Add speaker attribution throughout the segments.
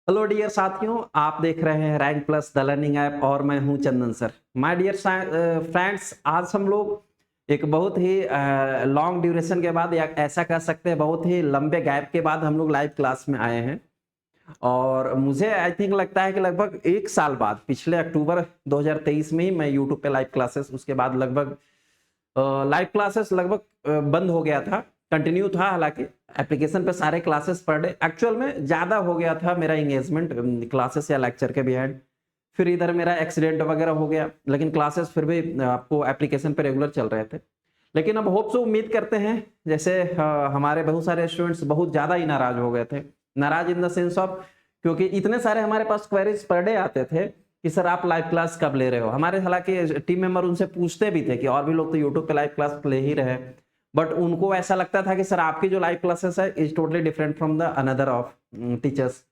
Speaker 1: Hello dear साथियों, आप देख रहे हैं rank plus the learning app और मैं हूं चंदन सर। माय डियर फ्रेंड्स, आज हम लोग एक बहुत ही लॉन्ग ड्यूरेशन के बाद या ऐसा कह सकते हैं बहुत ही लंबे गैप के बाद हम लोग लाइव क्लास में आए हैं। और मुझे आई थिंक लगता है कि लगभग एक साल बाद पिछले अक्टूबर 2023 में ही मैं यूट्यूब पे लाइव क्लासेस, उसके बाद लगभग लाइव क्लासेस लगभग बंद हो गया था। कंटिन्यू था हालांकि एप्लीकेशन पे सारे क्लासेस पर डे, एक्चुअल में ज़्यादा हो गया था मेरा इंगेजमेंट क्लासेस या लेक्चर के बिहाइंड। फिर इधर मेरा एक्सीडेंट वगैरह हो गया, लेकिन क्लासेस फिर भी आपको एप्लीकेशन पे रेगुलर चल रहे थे। लेकिन अब होप सो उम्मीद करते हैं, जैसे हमारे बहुत सारे स्टूडेंट्स बहुत ज़्यादा ही नाराज हो गए थे। नाराज इन द सेंस ऑफ, क्योंकि इतने सारे हमारे पास क्वेरीज पर डे आते थे कि सर आप लाइव क्लास कब ले रहे हो। हमारे हालांकि टीम मेंबर उनसे पूछते भी थे कि और भी लोग तो यूट्यूब पे लाइव क्लास ले ही रहे, बट उनको ऐसा लगता था कि सर आपकी जो लाइव क्लासेस है is totally different from the another of teachers.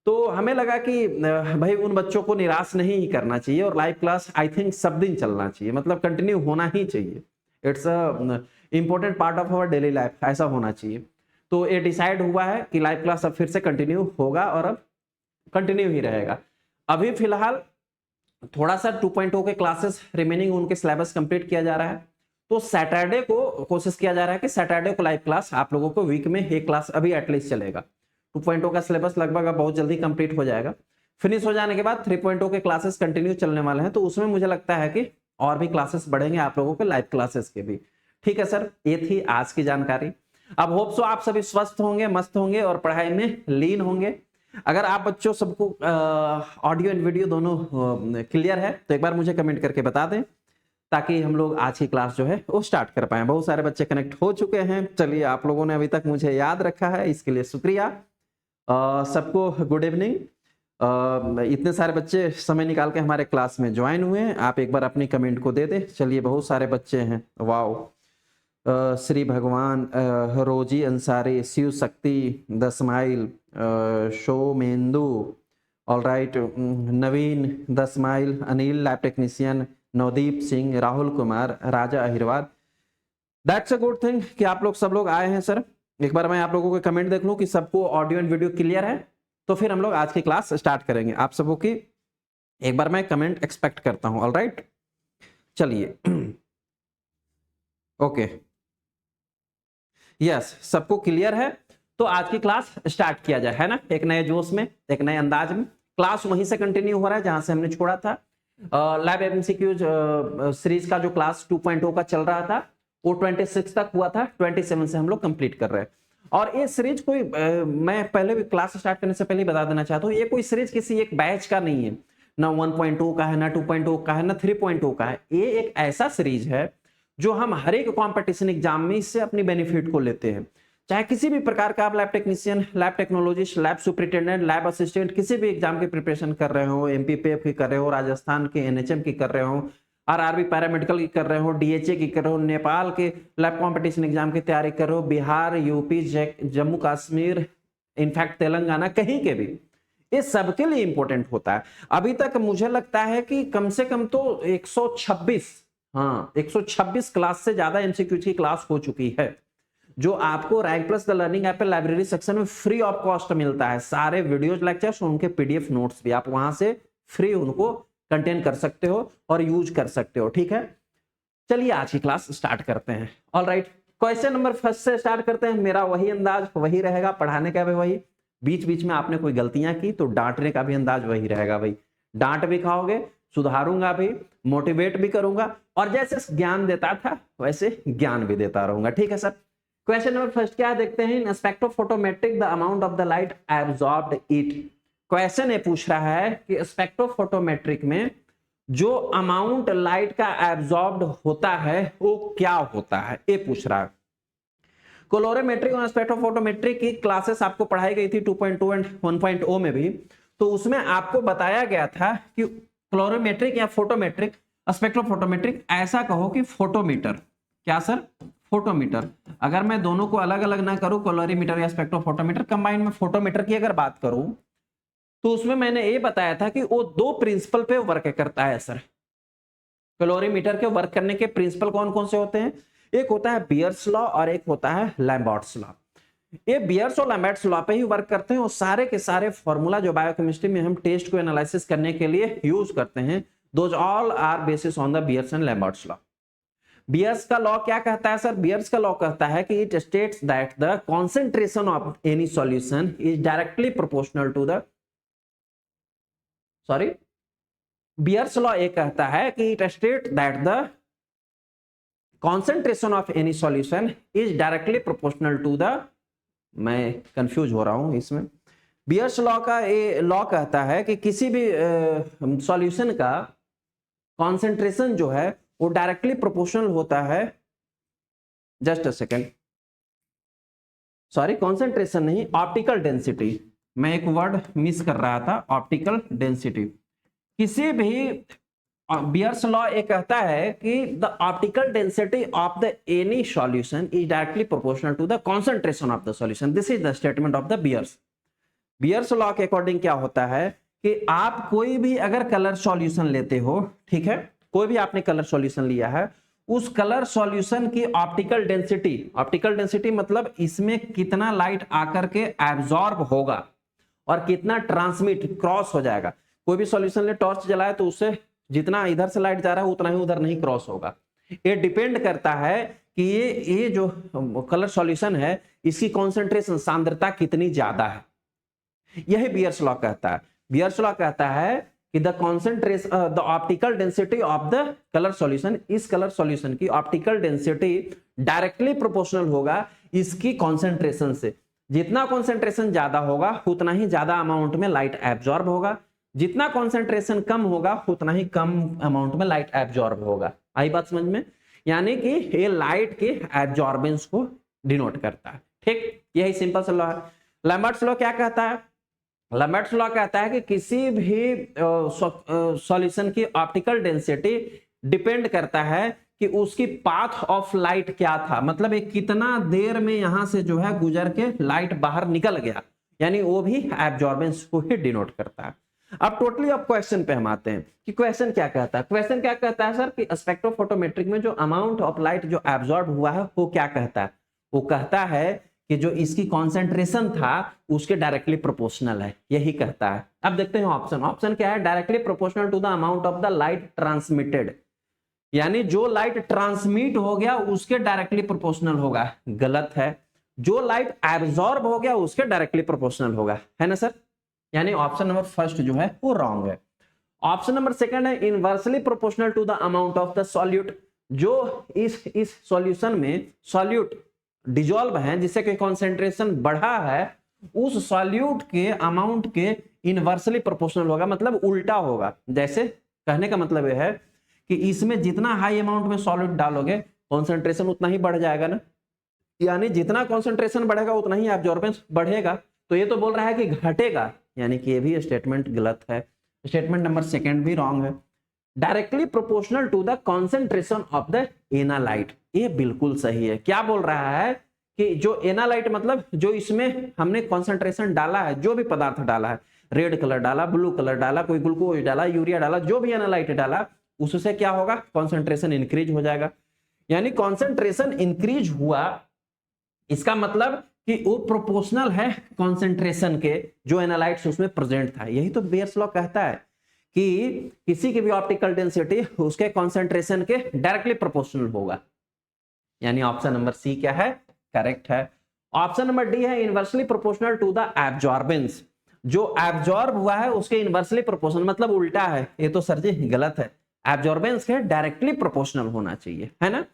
Speaker 1: तो हमें लगा कि भाई उन बच्चों को निराश नहीं करना चाहिए और लाइव क्लास आई थिंक सब दिन चलना चाहिए, मतलब कंटिन्यू होना ही चाहिए। It's a important part of our daily life, ऐसा होना चाहिए। तो ये डिसाइड हुआ है कि लाइव क्लास अब फिर से कंटिन्यू होगा और अब कंटिन्यू ही रहेगा। अभी फिलहाल थोड़ा सा 2.0 के क्लासेस रिमेनिंग, उनके सिलेबस कंप्लीट किया जा रहा है। तो सैटरडे को कोशिश किया जा रहा है कि सैटरडे को लाइव क्लास आप लोगों को वीक में एक क्लास अभी एटलीस्ट चलेगा। 2.0 का सिलेबस लगभग अब बहुत जल्दी कंप्लीट हो जाएगा। फिनिश हो जाने के बाद 3.0 के क्लासेस कंटिन्यू चलने वाले हैं, तो उसमें मुझे लगता है कि और भी क्लासेस बढ़ेंगे आप लोगों के लाइव क्लासेस के भी। ठीक है सर, ये थी आज की जानकारी। अब होप सो आप सभी स्वस्थ होंगे, मस्त होंगे और पढ़ाई में लीन होंगे। अगर आप बच्चों सबको ऑडियो एंड वीडियो दोनों क्लियर है तो एक बार मुझे कमेंट करके बता दें, ताकि हम लोग आज की क्लास जो है वो स्टार्ट कर पाए। बहुत सारे बच्चे कनेक्ट हो चुके हैं, चलिए आप लोगों ने अभी तक मुझे याद रखा है, इसके लिए शुक्रिया। सबको गुड इवनिंग। इतने सारे बच्चे समय निकाल के हमारे क्लास में ज्वाइन हुए हैं, आप एक बार अपनी कमेंट को दे दें। चलिए बहुत सारे बच्चे हैं, वाओ। श्री भगवान, रोजी Ansari, Shiv Shakti, the smile, Shomendu, all right, Naveen the smile, Anil lab technician, Navdeep Singh, Rahul Kumar, Raja Ahirwar. That's a good thing कि आप लोग सब लोग आए हैं सर। एक बार मैं आप लोगों के कमेंट देख लूं कि सबको ऑडियो एंड वीडियो क्लियर है, तो फिर हम लोग आज की क्लास स्टार्ट करेंगे। आप सबों की एक बार मैं कमेंट एक्सपेक्ट करता हूं। ऑल राइट, चलिए ओके, यस, सबको क्लियर है तो आज की क्लास स्टार्ट किया जाए, है ना। एक नए जोश में, एक नए अंदाज में। क्लास वहीं से कंटिन्यू हो रहा है जहां से हमने छोड़ा था। लैब एमसीक्यूज सीरीज का जो क्लास 2.0 का चल रहा था वो 26 तक हुआ था, 27 से हम लोग कंप्लीट कर रहे हैं। और ये सीरीज कोई मैं पहले भी क्लास स्टार्ट करने से पहले ही बता देना चाहता हूँ, ये कोई सीरीज किसी एक बैच का नहीं है, ना 1.0 का है, ना 2.0 का है, ना 3.0 का है। ये एक ऐसा सीरीज है जो हम हर एक कॉम्पिटिशन एग्जाम में इससे अपनी बेनिफिट को लेते हैं। चाहे किसी भी प्रकार का आप lab technician, lab technologist, lab superintendent, lab assistant, किसी भी एग्जाम की प्रिपरेशन कर रहे हो, एमपीपीएफ की कर रहे हो, राजस्थान के एनएचएम की कर रहे हो, आरआरबी पैरामेडिकल की कर रहे हो, डीएचए की कर रहे हो, नेपाल के लैब कॉम्पिटिशन एग्जाम की तैयारी कर रहे हो, बिहार, यूपी, जम्मू कश्मीर, इनफैक्ट तेलंगाना, कहीं के भी, ये सबके लिए इंपॉर्टेंट होता है। अभी तक मुझे लगता है कि कम से कम तो 126, हाँ 126 क्लास से ज्यादा एमसीक्यू की क्लास हो चुकी है, जो आपको rank plus the learning app पे लाइब्रेरी सेक्शन में फ्री ऑफ कॉस्ट मिलता है। सारे वीडियोज, लेक्चर्स, उनके पीडीएफ नोट्स भी आप वहां से फ्री उनको कंटेन कर सकते हो और यूज कर सकते हो। ठीक है, चलिए आज की क्लास स्टार्ट करते हैं। All right, question number first से स्टार्ट करते हैं। मेरा वही अंदाज वही रहेगा, पढ़ाने का भी वही, बीच बीच में आपने कोई गलतियां की तो डांटने का भी अंदाज वही रहेगा भाई। डांट भी खाओगे, सुधारूंगा भी, मोटिवेट भी करूंगा, और जैसे ज्ञान देता था वैसे ज्ञान भी देता रहूंगा। ठीक है सर, क्वेश्चन नंबर फर्स्ट क्या देखते हैं। In spectrophotometric the amount of the light absorbed it. Question ये पूछ रहा है कि स्पेक्ट्रोफोटोमेट्रिक में जो अमाउंट लाइट का एब्जॉर्ब्ड होता है वो क्या होता है, ये पूछ रहा है। कोलोरीमेट्रिक और स्पेक्ट्रोफोटोमेट्रिक की क्लासेस आपको पढ़ाई गई थी 2.2 एंड 1.0 में भी, तो उसमें आपको बताया गया था कि क्लोरीमेट्रिक या फोटोमेट्रिक, स्पेक्ट्रोफोटोमेट्रिक, ऐसा कहो कि फोटोमीटर। क्या सर? फोटोमीटर। अगर मैं दोनों को अलग अलग ना करूं, कैलोरीमीटर या स्पेक्ट्रोफोटोमीटर, कंबाइन में फोटोमीटर की अगर बात करूं, तो उसमें मैंने ये बताया था कि वो दो प्रिंसिपल पे वर्क करता है सर। कैलोरीमीटर के वर्क करने के प्रिंसिपल कौन कौन से होते हैं? एक होता है बियर्स लॉ और एक होता है लैम्बर्ट्स लॉ। ये बियर्स और लैम्बर्ट्स लॉ पे ही वर्क करते हैं और सारे के सारे फॉर्मूला जो बायोकेमिस्ट्री में हम टेस्ट को एनालिसिस करने के लिए यूज करते हैं, those all are basis on the Beer's and Lambert's law. Beer's का लॉ क्या कहता है सर? बियर्स का लॉ कहता है कि it states that the concentration of any solution is directly proportional to the Beer's law ये कहता है कि it state that the concentration of any solution is directly proportional to the, मैं confuse हो रहा हूं इसमें, बियर्स लॉ का ये लॉ कहता है कि किसी भी सॉल्यूशन का कॉन्सेंट्रेशन जो है वो डायरेक्टली प्रोपोर्शनल होता है, just a second, sorry concentration नहीं, ऑप्टिकल डेंसिटी, मैं एक वर्ड मिस कर रहा था, ऑप्टिकल डेंसिटी। किसी भी बियर्स लॉ ये कहता है कि the optical density of the any solution is directly proportional to the concentration of the solution, this is the statement of the Beer's. Beer's law के अकॉर्डिंग क्या होता है कि आप कोई भी अगर कलर सॉल्यूशन लेते हो, ठीक है, कोई भी आपने कलर सॉल्यूशन लिया है, उस कलर सॉल्यूशन की ऑप्टिकल डेंसिटी मतलब इसमें कितना लाइट आकर के एब्जॉर्ब होगा और कितना ट्रांसमिट क्रॉस हो जाएगा। कोई भी सॉल्यूशन ले, टॉर्च जलाए तो उससे जितना इधर से लाइट जा रहा है उतना ही उधर नहीं क्रॉस होगा। ये डिपेंड करता है कि ये जो कलर सॉल्यूशन है इसकी कॉन्सेंट्रेशन, सांद्रता कितनी ज्यादा है, यही बियर्स लॉ कहता है। बियर्स लॉ कहता है कि the concentration, the optical density of the colour solution, इस कलर सॉल्यूशन की ऑप्टिकल डेंसिटी डायरेक्टली प्रोपोर्शनल होगा इसकी कॉन्सेंट्रेशन से। जितना कॉन्सेंट्रेशन ज्यादा होगा उतना ही ज्यादा अमाउंट में लाइट एब्जॉर्ब होगा, जितना कॉन्सेंट्रेशन कम होगा उतना ही कम अमाउंट में लाइट एब्जॉर्ब होगा। आई बात समझ में? यानी कि ये लाइट के एब्जॉर्बेंस को डिनोट करता है, ठीक, यही सिंपल सा लॉ है। लैम्बर्ट्स लॉ क्या कहता है? लैम्बर्ट्स लॉ कहता है कि किसी भी सॉल्यूशन की ऑप्टिकल डेंसिटी डिपेंड करता है कि उसकी पाथ ऑफ लाइट क्या था, मतलब ये कितना देर में यहां से जो है गुजर के लाइट बाहर निकल गया, यानी वो भी एब्जॉर्बेंस को ही डिनोट करता है। अब टोटली अब क्वेश्चन पे हम आते हैं कि क्वेश्चन क्या कहता है। क्वेश्चन क्या कहता है सर कि स्पेक्ट्रोफोटोमेट्रिक में जो अमाउंट ऑफ लाइट जो एब्जॉर्ब हुआ है वो क्या कहता है? वो कहता है कि जो इसकी कॉन्सेंट्रेशन था उसके डायरेक्टली प्रोपोर्शनल है, यही कहता है। अब देखते हैं ऑप्शन। ऑप्शन क्या है? Directly proportional to the amount of the light transmitted, यानी जो लाइट ट्रांसमिट हो गया उसके डायरेक्टली प्रोपोर्शनल होगा। गलत है, जो लाइट एब्जॉर्ब हो गया उसके डायरेक्टली प्रोपोर्शनल होगा, है ना सर? यानी ऑप्शन नंबर फर्स्ट जो है वो रॉन्ग है। ऑप्शन नंबर सेकंड है inversely proportional to the amount of the solute, जो इस सॉल्यूशन में सॉल्यूट डिजॉल्व है जिससे कि कॉन्सेंट्रेशन बढ़ा है, उस सॉल्यूट के अमाउंट के इनवर्सली प्रोपोर्शनल होगा, मतलब उल्टा होगा। जैसे कहने का मतलब यह है कि इसमें जितना हाई अमाउंट में सॉल्यूट डालोगे कॉन्सेंट्रेशन उतना ही बढ़ जाएगा ना, यानी जितना कॉन्सेंट्रेशन बढ़ेगा उतना ही एब्जॉर्बेंस बढ़ेगा। तो ये तो बोल रहा है कि घटेगा, यानी कि ये भी स्टेटमेंट गलत है। स्टेटमेंट नंबर सेकंड भी रॉन्ग है। Directly proportional to the concentration of the analyte, ये बिल्कुल सही है। क्या बोल रहा है कि जो एनालाइट मतलब जो इसमें हमने कॉन्सेंट्रेशन डाला है, जो भी पदार्थ डाला है, रेड कलर डाला, ब्लू कलर डाला, कोई ग्लूकोज डाला, यूरिया डाला, जो भी एनालाइट डाला उससे क्या होगा? कॉन्सेंट्रेशन इंक्रीज हो जाएगा। यानी कॉन्सेंट्रेशन इंक्रीज हुआ, इसका मतलब कि वो प्रोपोर्शनल है कॉन्सेंट्रेशन के जो एनालाइट्स उसमें प्रेजेंट था। यही तो बियर्स लॉ कहता है कि किसी की भी ऑप्टिकल डेंसिटी उसके कॉन्सेंट्रेशन के डायरेक्टली प्रोपोर्शनल होगा। यानी ऑप्शन नंबर सी क्या है? करेक्ट है। ऑप्शन नंबर डी है inversely proportional to the absorbance, जो एब्जॉर्ब हुआ है उसके इनवर्सली प्रोपोर्शनल, मतलब उल्टा है। ये तो सर जी गलत है, एब्जॉर्बेंस के डायरेक्टली प्रोपोर्शनल होना चाहिए, है ना?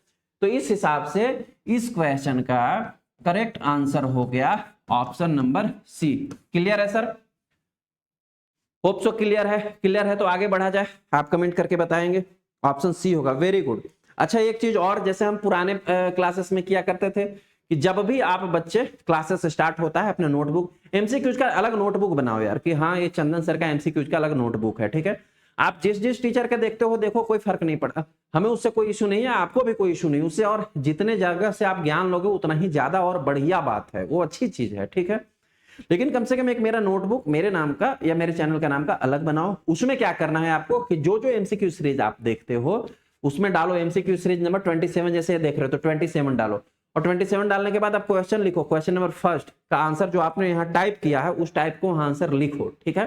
Speaker 1: तो इस हिसाब से इस क्वेश्चन का करेक्ट आंसर हो गया ऑप्शन नंबर सी। क्लियर है सर? होप सो क्लियर है। क्लियर है तो आगे बढ़ा जाए, आप कमेंट करके बताएंगे। ऑप्शन सी होगा, वेरी गुड। अच्छा एक चीज और, जैसे हम पुराने क्लासेस में किया करते थे कि जब भी आप बच्चे क्लासेस स्टार्ट होता है अपने नोटबुक एमसीक्यूज का अलग नोटबुक बनाओ यार, कि हाँ ये चंदन सर का एमसीक्यूज का अलग नोटबुक है, ठीक है? आप जिस टीचर के देखते हो देखो, कोई फर्क नहीं पड़ता, हमें उससे कोई इशू नहीं है, आपको भी कोई इशू नहीं उससे, और जितने जगह से आप ज्ञान लोगे उतना ही ज्यादा और बढ़िया बात है, वो अच्छी चीज है, ठीक है? लेकिन कम से कम एक मेरा नोटबुक मेरे नाम का या मेरे चैनल का नाम का अलग बनाओ। उसमें क्या करना है आपको कि जो जो एमसीक्यू सीरीज आप देखते हो उसमें डालो एमसीक्यू सीरीज नंबर 27, जैसे देख रहे हो तो 27 डालो, और 27 डालने के बाद आप क्वेश्चन लिखो, क्वेश्चन नंबर फर्स्ट का आंसर जो आपने यहाँ टाइप किया है उस टाइप को आंसर लिखो, ठीक है।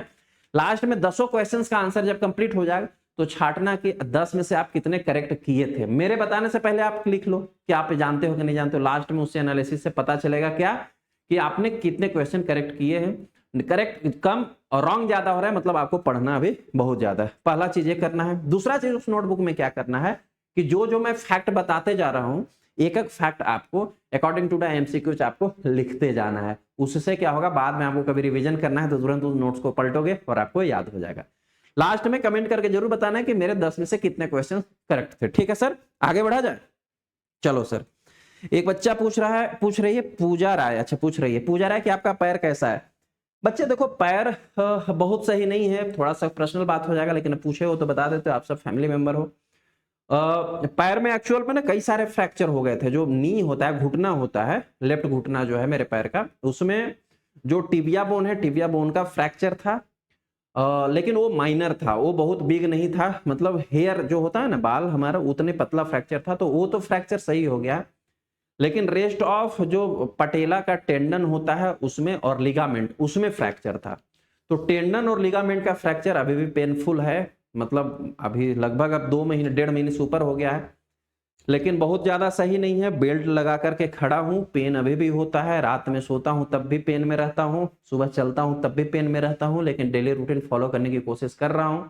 Speaker 1: लास्ट में 10 क्वेश्चंस का आंसर जब कंप्लीट हो जाएगा तो छांटना कि 10 में से आप कितने करेक्ट किए थे। मेरे बताने से पहले आप लिख लो कि आप जानते हो कि नहीं जानते हो, लास्ट में उससे एनालिसिस से पता चलेगा क्या कि आपने कितने क्वेश्चन करेक्ट किए हैं। करेक्ट कम और रॉन्ग ज्यादा हो रहा है मतलब आपको पढ़ना भी बहुत ज्यादा है। पहला चीज ये करना है। दूसरा चीज उस नोटबुक में क्या करना है कि जो मैं फैक्ट बताते जा रहा हूं एक एक फैक्ट आपको अकॉर्डिंग टू द एमसीक्यूज आपको लिखते जाना है। उससे क्या होगा, बाद में आपको कभी रिवीजन करना है तो तुरंत उस नोट्स को पलटोगे और आपको याद हो जाएगा। लास्ट में कमेंट करके जरूर बताना है कि मेरे 10 में से कितने क्वेश्चन करेक्ट थे। ठीक है सर, आगे बढ़ा जाए। चलो सर, एक बच्चा पूछ रही है पूजा राय, अच्छा पूछ रही है पूजा राय कि आपका पैर कैसा है। बच्चे देखो पैर बहुत सही नहीं है, थोड़ा सा पर्सनल बात हो जाएगा, लेकिन पूछे हो तो बता देते हो, आप सब फैमिली मेंबर हो। पैर में एक्चुअल में ना कई सारे फ्रैक्चर हो गए थे। जो नी होता है, घुटना होता है, लेफ्ट घुटना जो है मेरे पैर का, उसमें जो टिबिया बोन है, टिबिया बोन का फ्रैक्चर था। लेकिन वो माइनर था, वो बहुत बिग नहीं था, मतलब हेयर जो होता है ना बाल हमारा उतने पतला फ्रैक्चर था, तो वो तो फ्रैक्चर सही हो गया। लेकिन रेस्ट ऑफ जो पटेला का टेंडन होता है उसमें और लिगामेंट उसमें फ्रैक्चर था। तो टेंडन और लिगामेंट का फ्रैक्चर अभी भी पेनफुल है, मतलब अभी लगभग अब 2 महीने 1.5 महीने से ऊपर हो गया है, लेकिन बहुत ज्यादा सही नहीं है। बेल्ट लगा करके खड़ा हूं, पेन अभी भी होता है, रात में सोता हूं तब भी पेन में रहता हूं, सुबह चलता हूं तब भी पेन में रहता हूं, लेकिन डेली रूटीन फॉलो करने की कोशिश कर रहा हूं।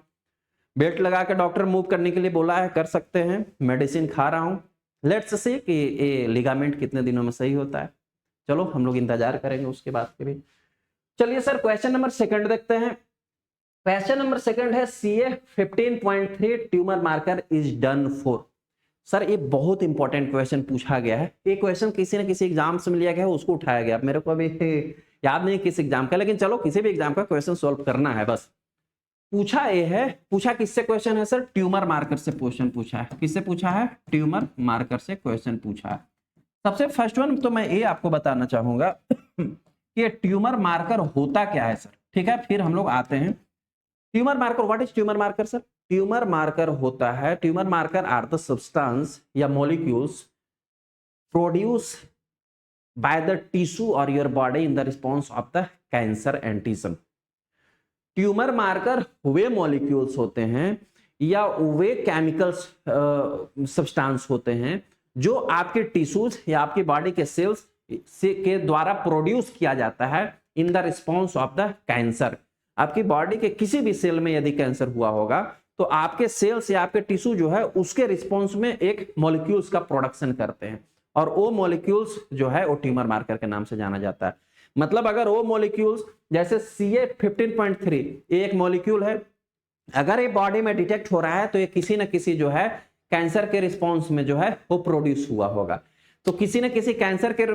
Speaker 1: बेल्ट लगा के डॉक्टर मूव करने के लिए बोला है, कर सकते हैं, मेडिसिन खा रहा हूं। लेट्स सी कि ये लिगामेंट कितने दिनों में सही होता है। चलो हम लोग इंतजार करेंगे उसके बाद के भी। चलिए सर क्वेश्चन नंबर सेकंड देखते हैं। क्वेश्चन नंबर सेकंड है CA 15.3 tumour marker is done for. Sir ये बहुत इंपॉर्टेंट क्वेश्चन पूछा गया है। ये क्वेश्चन किसी न किसी एग्जाम से लिया गया है, उसको उठाया गया, मेरे को अभी याद नहीं किस एग्जाम का, लेकिन चलो किसी भी एग्जाम का क्वेश्चन सॉल्व करना है बस। पूछा ये है, पूछा किससे क्वेश्चन है सर, ट्यूमर मार्कर से क्वेश्चन पूछा है। किससे पूछा है, ट्यूमर मार्कर से क्वेश्चन पूछा है। सबसे फर्स्ट वन तो मैं ये आपको बताना चाहूंगा कि ट्यूमर मार्कर होता क्या है सर, ठीक है, फिर हम लोग आते हैं tumour marker. What is tumour marker sir? Tumour marker होता है, tumour marker are the substance या molecules produce by the tissue और your body in the response of the cancer antigen. Tumour marker वे मॉलिक्यूल्स होते हैं या वे chemicals substance होते हैं जो आपके टिश्यूज या आपकी बॉडी के सेल्स के द्वारा प्रोड्यूस किया जाता है इन the response of the cancer. आपकी बॉडी के किसी भी सेल में यदि कैंसर हुआ होगा तो आपके सेल्स या आपके टिश्यू जो है उसके रिस्पॉन्स में एक मॉलिक्यूल्स का प्रोडक्शन करते हैं, और वो मॉलिक्यूल्स जो है वो ट्यूमर मार्कर के नाम से जाना जाता है। मतलब अगर वो मॉलिक्यूल्स जैसे CA 15.3 एक मॉलिक्यूल है, अगर ये बॉडी में डिटेक्ट हो रहा है तो ये किसी न किसी जो है कैंसर के रिस्पॉन्स में जो है वो प्रोड्यूस हुआ होगा। तो किसी न किसी कैंसर के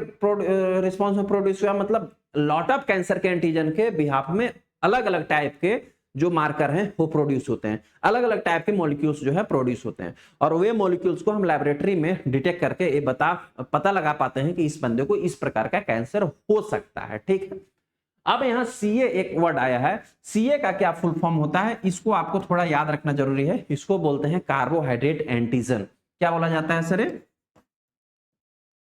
Speaker 1: रिस्पॉन्स में प्रोड्यूस हुआ, मतलब लॉट ऑफ कैंसर के एंटीजन के बिहाफ में अलग अलग टाइप के जो मार्कर हैं वो प्रोड्यूस होते हैं, अलग अलग टाइप के मॉलिक्यूल्स जो है प्रोड्यूस होते हैं, और वे मॉलिक्यूल्स को हम लेबोरेटरी में डिटेक्ट करके ये पता लगा पाते हैं कि इस बंदे को इस प्रकार का कैंसर हो सकता है। ठीक है, अब यहाँ CA एक वर्ड आया है, CA का क्या फुल फॉर्म होता है, इसको आपको थोड़ा याद रखना जरूरी है। इसको बोलते हैं कार्बोहाइड्रेट एंटीजन। क्या बोला जाता है सर?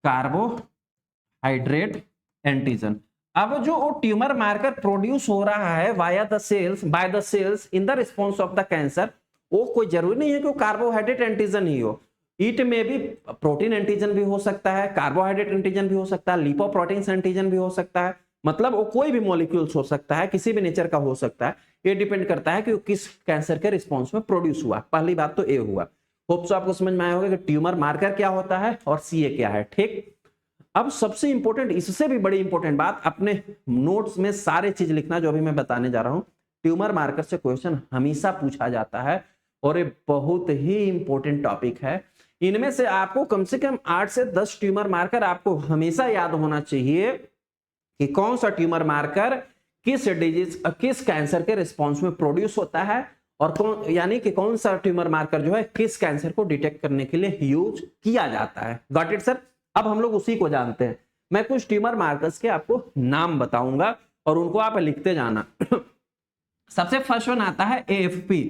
Speaker 1: Carbohydrate antigen. अब जो ट्यूमर मार्कर प्रोड्यूस हो रहा है via the cells by the cells in the response of the cancer, वो कोई जरूरी नहीं है कि वो कार्बोहाइड्रेट एंटीजन ही हो। इट में भी प्रोटीन एंटीजन भी हो सकता है, कार्बोहाइड्रेट एंटीजन भी हो सकता है, लिपोप्रोटीन एंटीजन भी हो सकता है, मतलब वो कोई भी मॉलिक्यूल्स हो सकता है, किसी भी नेचर का हो सकता है। ये डिपेंड करता है कि वो किस कैंसर के रिस्पॉन्स में प्रोड्यूस हुआ। पहली बात तो ये हुआ। होप सो आपको समझ में आया होगा कि ट्यूमर मार्कर क्या होता है और CA क्या है। ठीक, अब सबसे इंपॉर्टेंट, इससे भी बड़ी इंपॉर्टेंट बात, अपने नोट्स में सारे चीज लिखना जो अभी मैं बताने जा रहा हूं। ट्यूमर मार्कर से क्वेश्चन हमेशा पूछा जाता है और ये बहुत ही इंपॉर्टेंट टॉपिक है। इनमें से आपको कम से कम 8 से 10 ट्यूमर मार्कर आपको हमेशा याद होना चाहिए कि कौन सा ट्यूमर मार्कर किस डिजीज किस कैंसर के रिस्पॉन्स में प्रोड्यूस होता है, और कौन यानी कि कौन सा ट्यूमर मार्कर जो है किस कैंसर को डिटेक्ट करने के लिए यूज किया जाता है। Got it sir? अब हम लोग उसी को जानते हैं। मैं कुछ ट्यूमर मार्कर्स के आपको नाम बताऊंगा और उनको आप लिखते जाना। सबसे फर्स्ट वन आता है AFP।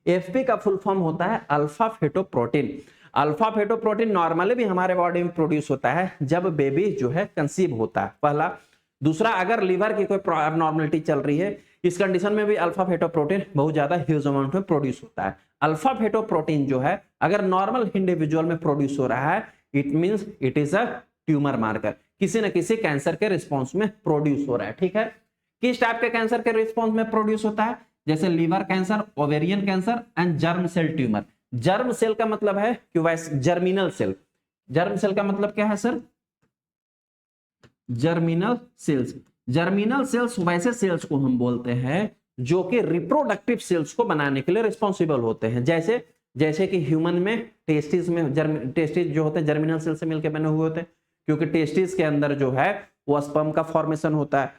Speaker 1: AFP का फुल फॉर्म होता है अल्फा फेटोप्रोटीन। अल्फा फेटोप्रोटीन नॉर्मली भी हमारे बॉडी में प्रोड्यूस होता है जब बेबी जो है कंसीव होता है, पहला। दूसरा, अगर लीवर की कोई एबनॉर्मलिटी चल रही है, इस कंडीशन में भी अल्फा फेटोप्रोटीन बहुत ज्यादा ह्यूज अमाउंट में प्रोड्यूस होता है। अल्फा फेटोप्रोटीन जो है अगर नॉर्मल इंडिविजुअल में प्रोड्यूस हो रहा है, it means it is a tumour marker, किसी न किसी कैंसर के रिस्पॉन्स में प्रोड्यूस हो रहा है। ठीक है, किस टाइप के कैंसर के रिस्पॉन्स में प्रोड्यूस होता है? जैसे liver cancer, ovarian cancer and germ cell tumour. Germ cell का मतलब है कि वैसे जर्मिनल सेल। जर्म सेल का मतलब क्या है sir? Germinal cells. Germinal cells वैसे सेल्स को हम बोलते हैं जो कि रिप्रोडक्टिव सेल्स को बनाने के लिए रिस्पॉन्सिबल होते हैं। जैसे जैसे कि ह्यूमन में टेस्टिस में टेस्टिस जो होते हैं जर्मिनल सेल से मिलकर बने हुए होते हैं, क्योंकि टेस्टिस के अंदर जो है वो स्पर्म का फॉर्मेशन होता है।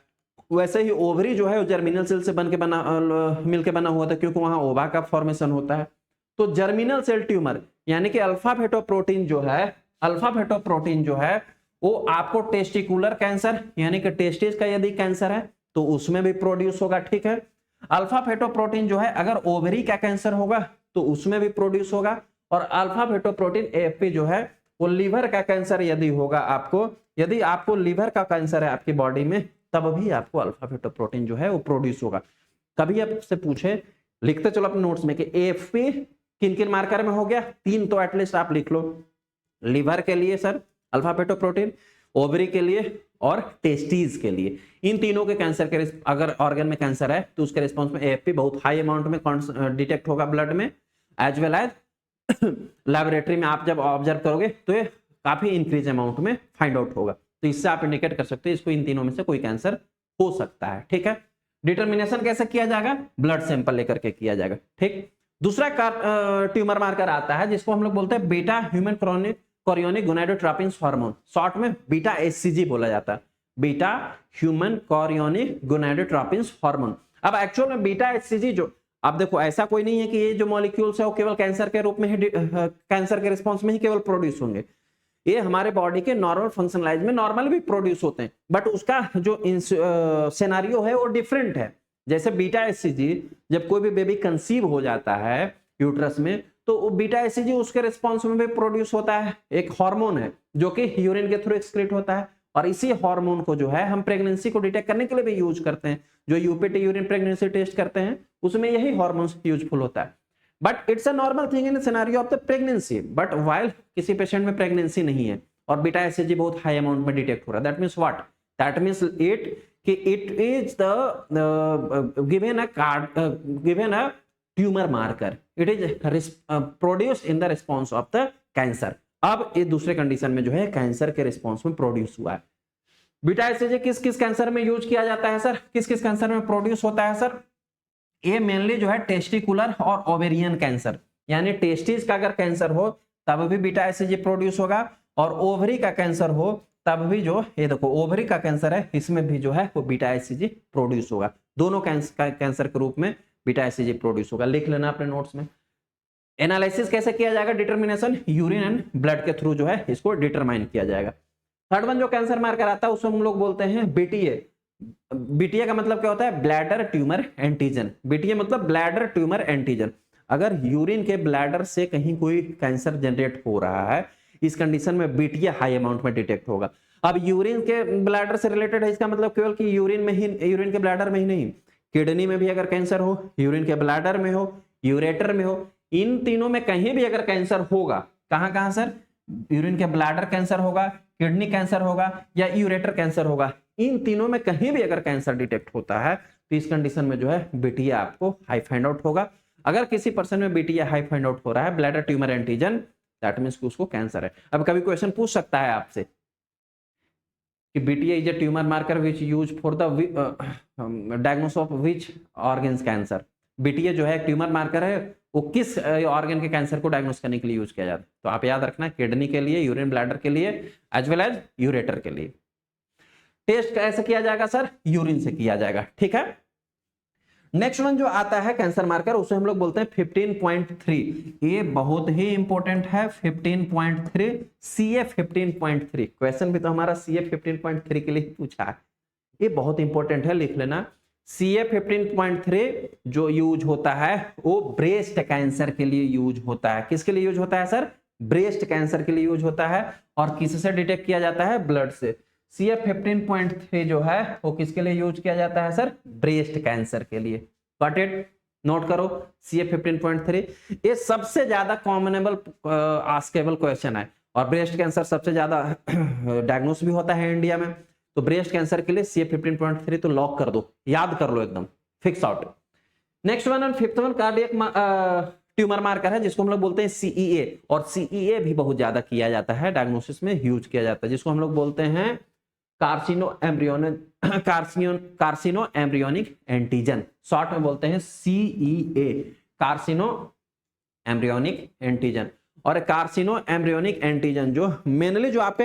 Speaker 1: वैसे ही ओवरी जो है वो जर्मिनल सेल से मिलकर बना हुआ था, क्योंकि वहां ओवा का फॉर्मेशन होता है। तो जर्मिनल सेल ट्यूमर यानी कि अल्फा फेटोप्रोटीन जो है वो आपको टेस्टिकुलर कैंसर यानी कि टेस्टिस का यदि कैंसर है तो उसमें भी प्रोड्यूस होगा। ठीक है, अल्फा फेटोप्रोटीन जो है अगर ओवरी का कैंसर होगा तो उसमें भी प्रोड्यूस होगा। और अल्फा फेटोप्रोटीन एएफपी जो है वो लीवर का कैंसर यदि होगा यदि आपको लीवर का कैंसर है आपकी बॉडी में, तब भी आपको अल्फा फेटोप्रोटीन जो है वो प्रोड्यूस होगा। कभी आपसे पूछे, लिखते चलो अपने नोट्स में कि एएफपी किन किन मार्कर में हो गया, 3 तो एटलीस्ट आप लिख लो। लीवर के लिए सर अल्फा फेटोप्रोटीन, ओवरी के लिए और टेस्टीज के लिए। इन तीनों के कैंसर के अगर ऑर्गन में कैंसर है तो उसके रिस्पॉन्स में एएफपी बहुत हाई अमाउंट में डिटेक्ट होगा ब्लड में, एज वेल एज लैबोरेटरी में आप जब ऑब्जर्व करोगे तो ये काफी इंक्रीज अमाउंट में फाइंड आउट होगा। तो इससे आप इंडिकेट कर सकते हो इसको इन तीनों में से कोई कैंसर हो सकता है। ठीक है, डिटर्मिनेशन कैसे किया जाएगा? ब्लड सैंपल लेकर के किया जाएगा। ठीक, दूसरा ट्यूमर मार्कर आता है जिसको हम लोग बोलते हैं beta human chorionic gonadotropin hormone, short में बीटा एचसीजी बोला जाता है, beta human chorionic gonadotropin hormone. अब एक्चुअल में बीटा एचसीजी जो, अब देखो ऐसा कोई नहीं है कि ये जो मॉलिक्यूल्स है वो केवल कैंसर के रूप में ही कैंसर के रिस्पॉन्स में ही केवल प्रोड्यूस होंगे। ये हमारे बॉडी के नॉर्मल फंक्शनलाइज में नॉर्मल भी प्रोड्यूस होते हैं, बट उसका जो सिनेरियो है वो डिफरेंट है। जैसे बीटा एचसीजी जब कोई भी बेबी कंसीव हो जाता है यूट्रस में, तो बीटा एचसीजी उसके रिस्पॉन्स में भी प्रोड्यूस होता है। एक हार्मोन है जो कि यूरिन के थ्रू एक्सक्रीट होता है, और इसी हार्मोन को जो है हम प्रेगनेंसी को डिटेक्ट करने के लिए भी यूज करते हैं। जो यूपीटी यूरिन प्रेगनेंसी टेस्ट करते हैं उसमें यही हार्मोन यूजफुल होता है। But it's a normal thing in scenario of the pregnancy, but while किसी पेशेंट में प्रेगनेंसी नहीं है और बीटा एचसीजी बहुत हाई अमाउंट में डिटेक्ट हो रहा है, that means what? That means it is the given a tumor marker, it is produced in the response of the cancer। अब ये दूसरे कंडीशन में जो है कैंसर के रिस्पॉन्स में प्रोड्यूस हुआ है। बीटा एचसीजी किस किस कैंसर में यूज किया जाता है सर? किस किस कैंसर में प्रोड्यूस होता है सर? ये मेनली जो है टेस्टिकुलर और ओवेरियन कैंसर, यानी टेस्टिस का अगर कैंसर हो तब भी बीटा एचसीजी प्रोड्यूस होगा, और ओवरी का कैंसर हो तब भी जो, ये देखो ओवरी का कैंसर है इसमें भी जो है वो बीटा एचसीजी प्रोड्यूस होगा। दोनों कैंसर के रूप में बीटा एचसीजी प्रोड्यूस होगा, लिख लेना अपने नोट्स में। एनालिसिस कैसे किया जाएगा? डिटर्मिनेशन यूरिन एंड ब्लड के थ्रू जो है इसको डिटरमाइन किया जाएगा। थर्ड वन जो कैंसर मार्कर आता है उसको हम लोग बोलते हैं बीटीए। बीटीए का मतलब क्या होता है? Bladder tumour antigen. बीटीए मतलब ब्लैडर ट्यूमर एंटीजन। अगर यूरिन के ब्लैडर से कहीं कोई कैंसर जनरेट हो रहा है, इस कंडीशन में बीटीए हाई अमाउंट में डिटेक्ट होगा। अब यूरिन के ब्लैडर से रिलेटेड है, इसका मतलब केवल कि यूरिन के ब्लैडर में ही नहीं, किडनी में भी अगर कैंसर हो, यूरिन के ब्लैडर में हो, यूरेटर में हो, इन तीनों में कहीं भी अगर कैंसर होगा, कहां कहां सर? यूरिन के ब्लैडर कैंसर होगा, किडनी कैंसर होगा या यूरेटर कैंसर होगा, इन तीनों में कहीं भी अगर कैंसर डिटेक्ट होता है तो इस कंडीशन में जो है बीटीए आपको हाई फाइंड आउट होगा। अगर किसी पर्सन में बीटीए हाई फाइंड आउट हो रहा है, bladder tumour antigen, that means कि उसको कैंसर है। अब कभी क्वेश्चन पूछ सकता है आपसे कि BTA is a tumour marker which use for the diagnosis of which organs cancer. BTA जो है ट्यूमर मार्कर है, वो किस ऑर्गन के कैंसर को डायग्नोस करने के लिए यूज किया जाता है? तो आप याद रखना, किडनी के लिए, यूरिन ब्लैडर के लिए, एज वेल एज यूरेटर के लिए। टेस्ट कैसे किया जाएगा सर? यूरिन से किया जाएगा। ठीक है, नेक्स्ट वन जो आता है कैंसर मार्कर उसे हम लोग बोलते हैं 15.3। ये बहुत ही इंपॉर्टेंट है 15.3, CA 15.3। क्वेश्चन भी तो हमारा CA 15.3 के लिए पूछा है, ये बहुत इंपॉर्टेंट है, लिख लेना। CA 15.3 जो यूज होता है वो ब्रेस्ट कैंसर के लिए यूज होता है। किसके लिए यूज होता है सर? ब्रेस्ट कैंसर के लिए यूज होता है। और किससे डिटेक्ट किया जाता है? ब्लड से। CA15.3 जो है वो किसके लिए यूज किया जाता है सर? ब्रेस्ट कैंसर के लिए। Got it? नोट करो CA15.3। ये सबसे ज्यादा कॉमनेबल आस्केबल क्वेश्चन है, और ब्रेस्ट कैंसर सबसे ज्यादा डायग्नोस भी होता है इंडिया में। तो ब्रेस्ट कैंसर के लिए CA15.3 तो लॉक कर दो, याद कर लो, एकदम फिक्स आउट। नेक्स्ट वन और fifth one cardiac tumour marker है जिसको हम लोग बोलते हैं CEA, और CEA भी बहुत ज्यादा किया जाता है, डायग्नोसिस में यूज किया जाता है, जिसको हम लोग बोलते हैं कार्सिनो एम्ब्रियोनिक एंटीजन, शॉर्ट में बोलते हैं CEA, कार्सिनो एम्ब्रियोनिक एंटीजन। और कार्सिनो एम्ब्रियोनिक एंटीजन जो मेनली जो आपके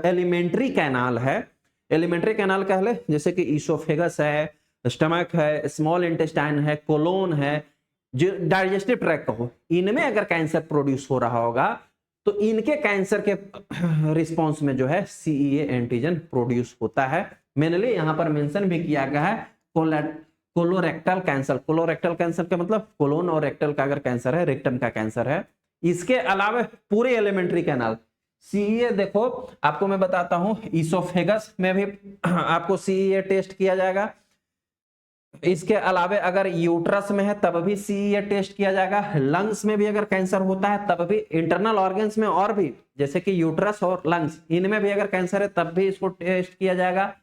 Speaker 1: एलिमेंट्री कैनाल है, एलिमेंट्री कैनाल कह ले, जैसे कि ईसोफेगस है, स्टमक है, स्मॉल इंटेस्टाइन है, कोलोन है, जो डाइजेस्टिव ट्रैक्ट कहो, इनमें अगर कैंसर प्रोड्यूस हो रहा होगा तो इनके कैंसर के रिस्पॉन्स में जो है CEA एंटीजन प्रोड्यूस होता है। मेनली यहां पर मेंशन भी किया गया है कोलोरेक्टल कैंसर। कोलोरेक्टल कैंसर का मतलब कोलोन और रेक्टल का अगर कैंसर है, रेक्टम का कैंसर है। इसके अलावा पूरे एलिमेंट्री कैनाल CEA, देखो आपको मैं बताता हूं, ईसोफेगस में भी आपको CEA टेस्ट किया जाएगा। इसके अलावा अगर यूट्रस में है तब भी CEA टेस्ट किया जाएगा। लंग्स में भी अगर कैंसर होता है तब भी, इंटरनल ऑर्गन्स में और भी, जैसे कि यूट्रस और लंग्स, इनमें भी अगर कैंसर है तब भी इसको टेस्ट किया जाएगा।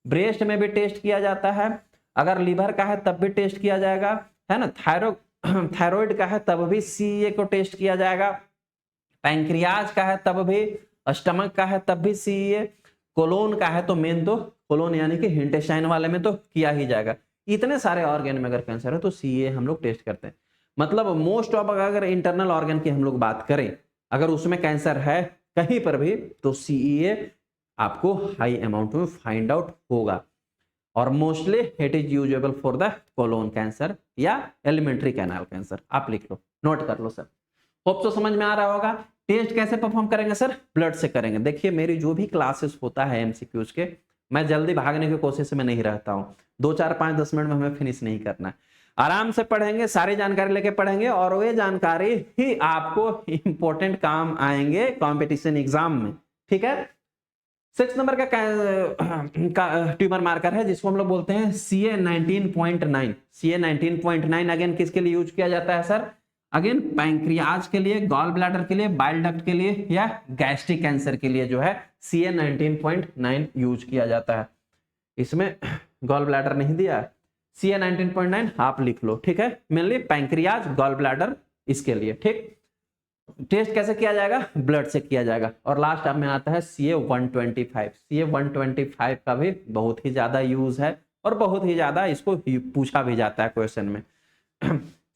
Speaker 1: ब्रेस्ट में भी टेस्ट किया जाता है, अगर लीवर का है तब भी टेस्ट किया जाएगा, है ना। थायराइड का है तब भी CEA को टेस्ट किया जाएगा। पैंक्रियाज का है तब भी, स्टमक का है तब भी CEA, कोलोन का है तो मेन तो कोलोन यानी कि इंटेस्टाइन वाले में तो किया ही जाएगा। इतने सारे ऑर्गन में अगर कैंसर है तो CEA हम लोग टेस्ट करते हैं। मतलब मोस्ट ऑफ, अगर इंटरनल ऑर्गन की हम लोग बात करें, अगर उसमें कैंसर है कहीं पर भी तो CEA आपको हाई अमाउंट में फाइंड आउट होगा। और mostly it is usable for the colon cancer या एलिमेंट्री कैनाल कैंसर। आप लिख लो, नोट कर लो सर। होप तो समझ में आ रहा होगा। टेस्ट कैसे परफॉर्म करेंगे सर? ब्लड से करेंगे। देखिए मेरी जो भी क्लासेस होता है MCQs के, मैं जल्दी भागने की कोशिश में नहीं रहता हूँ। 2 4 5 10 मिनट में हमें फिनिश नहीं करना। आराम से पढ़ेंगे, सारी जानकारी लेके पढ़ेंगे, और वे जानकारी ही आपको इंपॉर्टेंट काम आएंगे कंपटीशन एग्जाम में। ठीक है। 6 नंबर का ट्यूमर मार्कर है जिसको हम लोग बोलते हैं CA19.9। CA19.9 अगेन किसके लिए यूज किया जाता है सर? अगेन पैंक्रियाज के लिए, गॉल ब्लैडर के लिए, बाइल डक्ट के लिए या गैस्ट्रिक कैंसर के लिए जो है CA19.9 यूज किया जाता है। इसमें गॉल ब्लैडर नहीं दिया, CA19.9 आप लिख लो। ठीक है, मेनली पैंक्रियाज, गॉल ब्लैडर इसके लिए। ठीक, टेस्ट कैसे किया जाएगा? ब्लड से किया जाएगा। और लास्ट में आता है CA125। CA125 का भी बहुत ही ज्यादा यूज है और बहुत ही ज्यादा इसको पूछा भी जाता है क्वेश्चन में।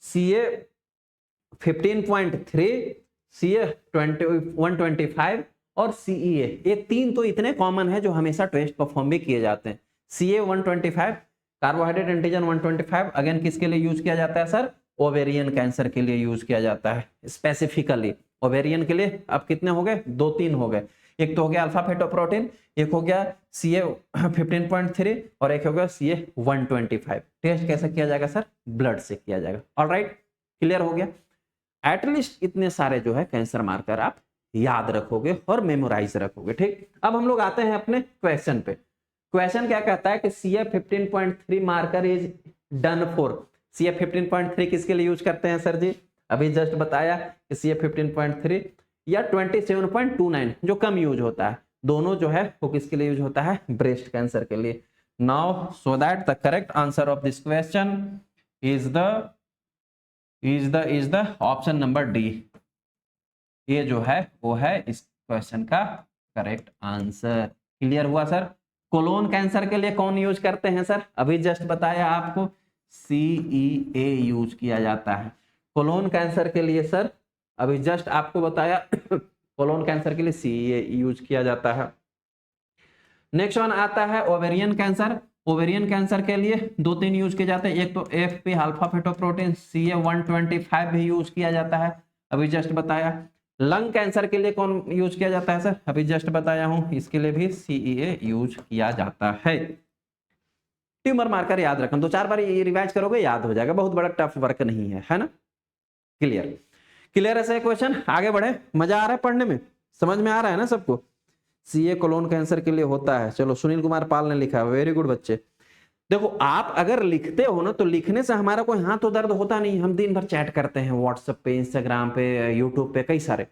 Speaker 1: CA15.3, CA125 और CEA, ये तीन तो इतने कॉमन है जो हमेशा टेस्ट परफॉर्म भी किए जाते हैं। CA125 कार्बोहाइड्रेट एंटीजन 125 अगेन किसके लिए यूज किया जाता है सर? ओवेरियन कैंसर के लिए यूज किया जाता है स्पेसिफिकली। ओवेरियन के लिए अब कितने हो गए? 2-3 हो गए। एक तो हो गया अल्फा फेटोप्रोटीन, एक हो गया CA15.3 और एक हो गया CA125। टेस्ट कैसे किया जाएगा सर? ब्लड से किया जाएगा। ऑलराइट, क्लियर हो गया। एटलीस्ट इतने सारे जो है कैंसर मार्कर आप याद रखोगे और मेमोराइज रखोगे। ठीक, अब हम लोग आते हैं अपने क्वेश्चन पे। क्वेश्चन क्या कहता है कि CA15.3 marker is done for. CA15.3 किसके लिए यूज करते हैं सर जी? अभी जस्ट बताया कि CA15.3 या 27.29 जो कम यूज होता है, दोनों जो है वो किसके लिए यूज होता है? ब्रेस्ट कैंसर के लिए। Now so that the correct answer of this question is the option number D. ये जो है वो है इस क्वेश्चन का करेक्ट आंसर। क्लियर हुआ सर? कोलोन कैंसर के लिए कौन यूज करते हैं सर? अभी जस्ट बताया आपको, CEA यूज किया जाता है कोलोन कैंसर के लिए सर। अभी जस्ट आपको बताया कोलोन कैंसर के लिए CEA यूज किया जाता है। नेक्स्ट वन आता है ओवेरियन कैंसर। ओवेरियन कैंसर के लिए 2-3 यूज किए जाते हैं। एक तो AFP अल्फा फेटोप्रोटीन CA125 भी यूज किया जाता है, अभी जस्ट बताया। लंग कैंसर के लिए कौन यूज किया जाता है सर? अभी जस्ट बताया हूं, इसके लिए भी CEA यूज किया जाता है। ट्यूमर मार्कर याद रखना, 2-4 बार ये रिवाइज करोगे याद हो जाएगा, बहुत बड़ा टफ वर्क नहीं है, है ना। क्लियर। क्लियर है सर क्वेश्चन? आगे बढ़े, मजा आ रहा है पढ़ने में, समझ में आ रहा है ना सबको? सीए कोलोन कैंसर के लिए होता है। चलो सुनील कुमार पाल ने लिखा, वेरी गुड बच्चे। देखो आप अगर लिखते हो ना तो लिखने से हमारा कोई हाथ तो दर्द होता नहीं, हम दिन भर चैट करते हैं व्हाट्सएप पे, इंस्टाग्राम पे, यूट्यूब पे, कई सारे।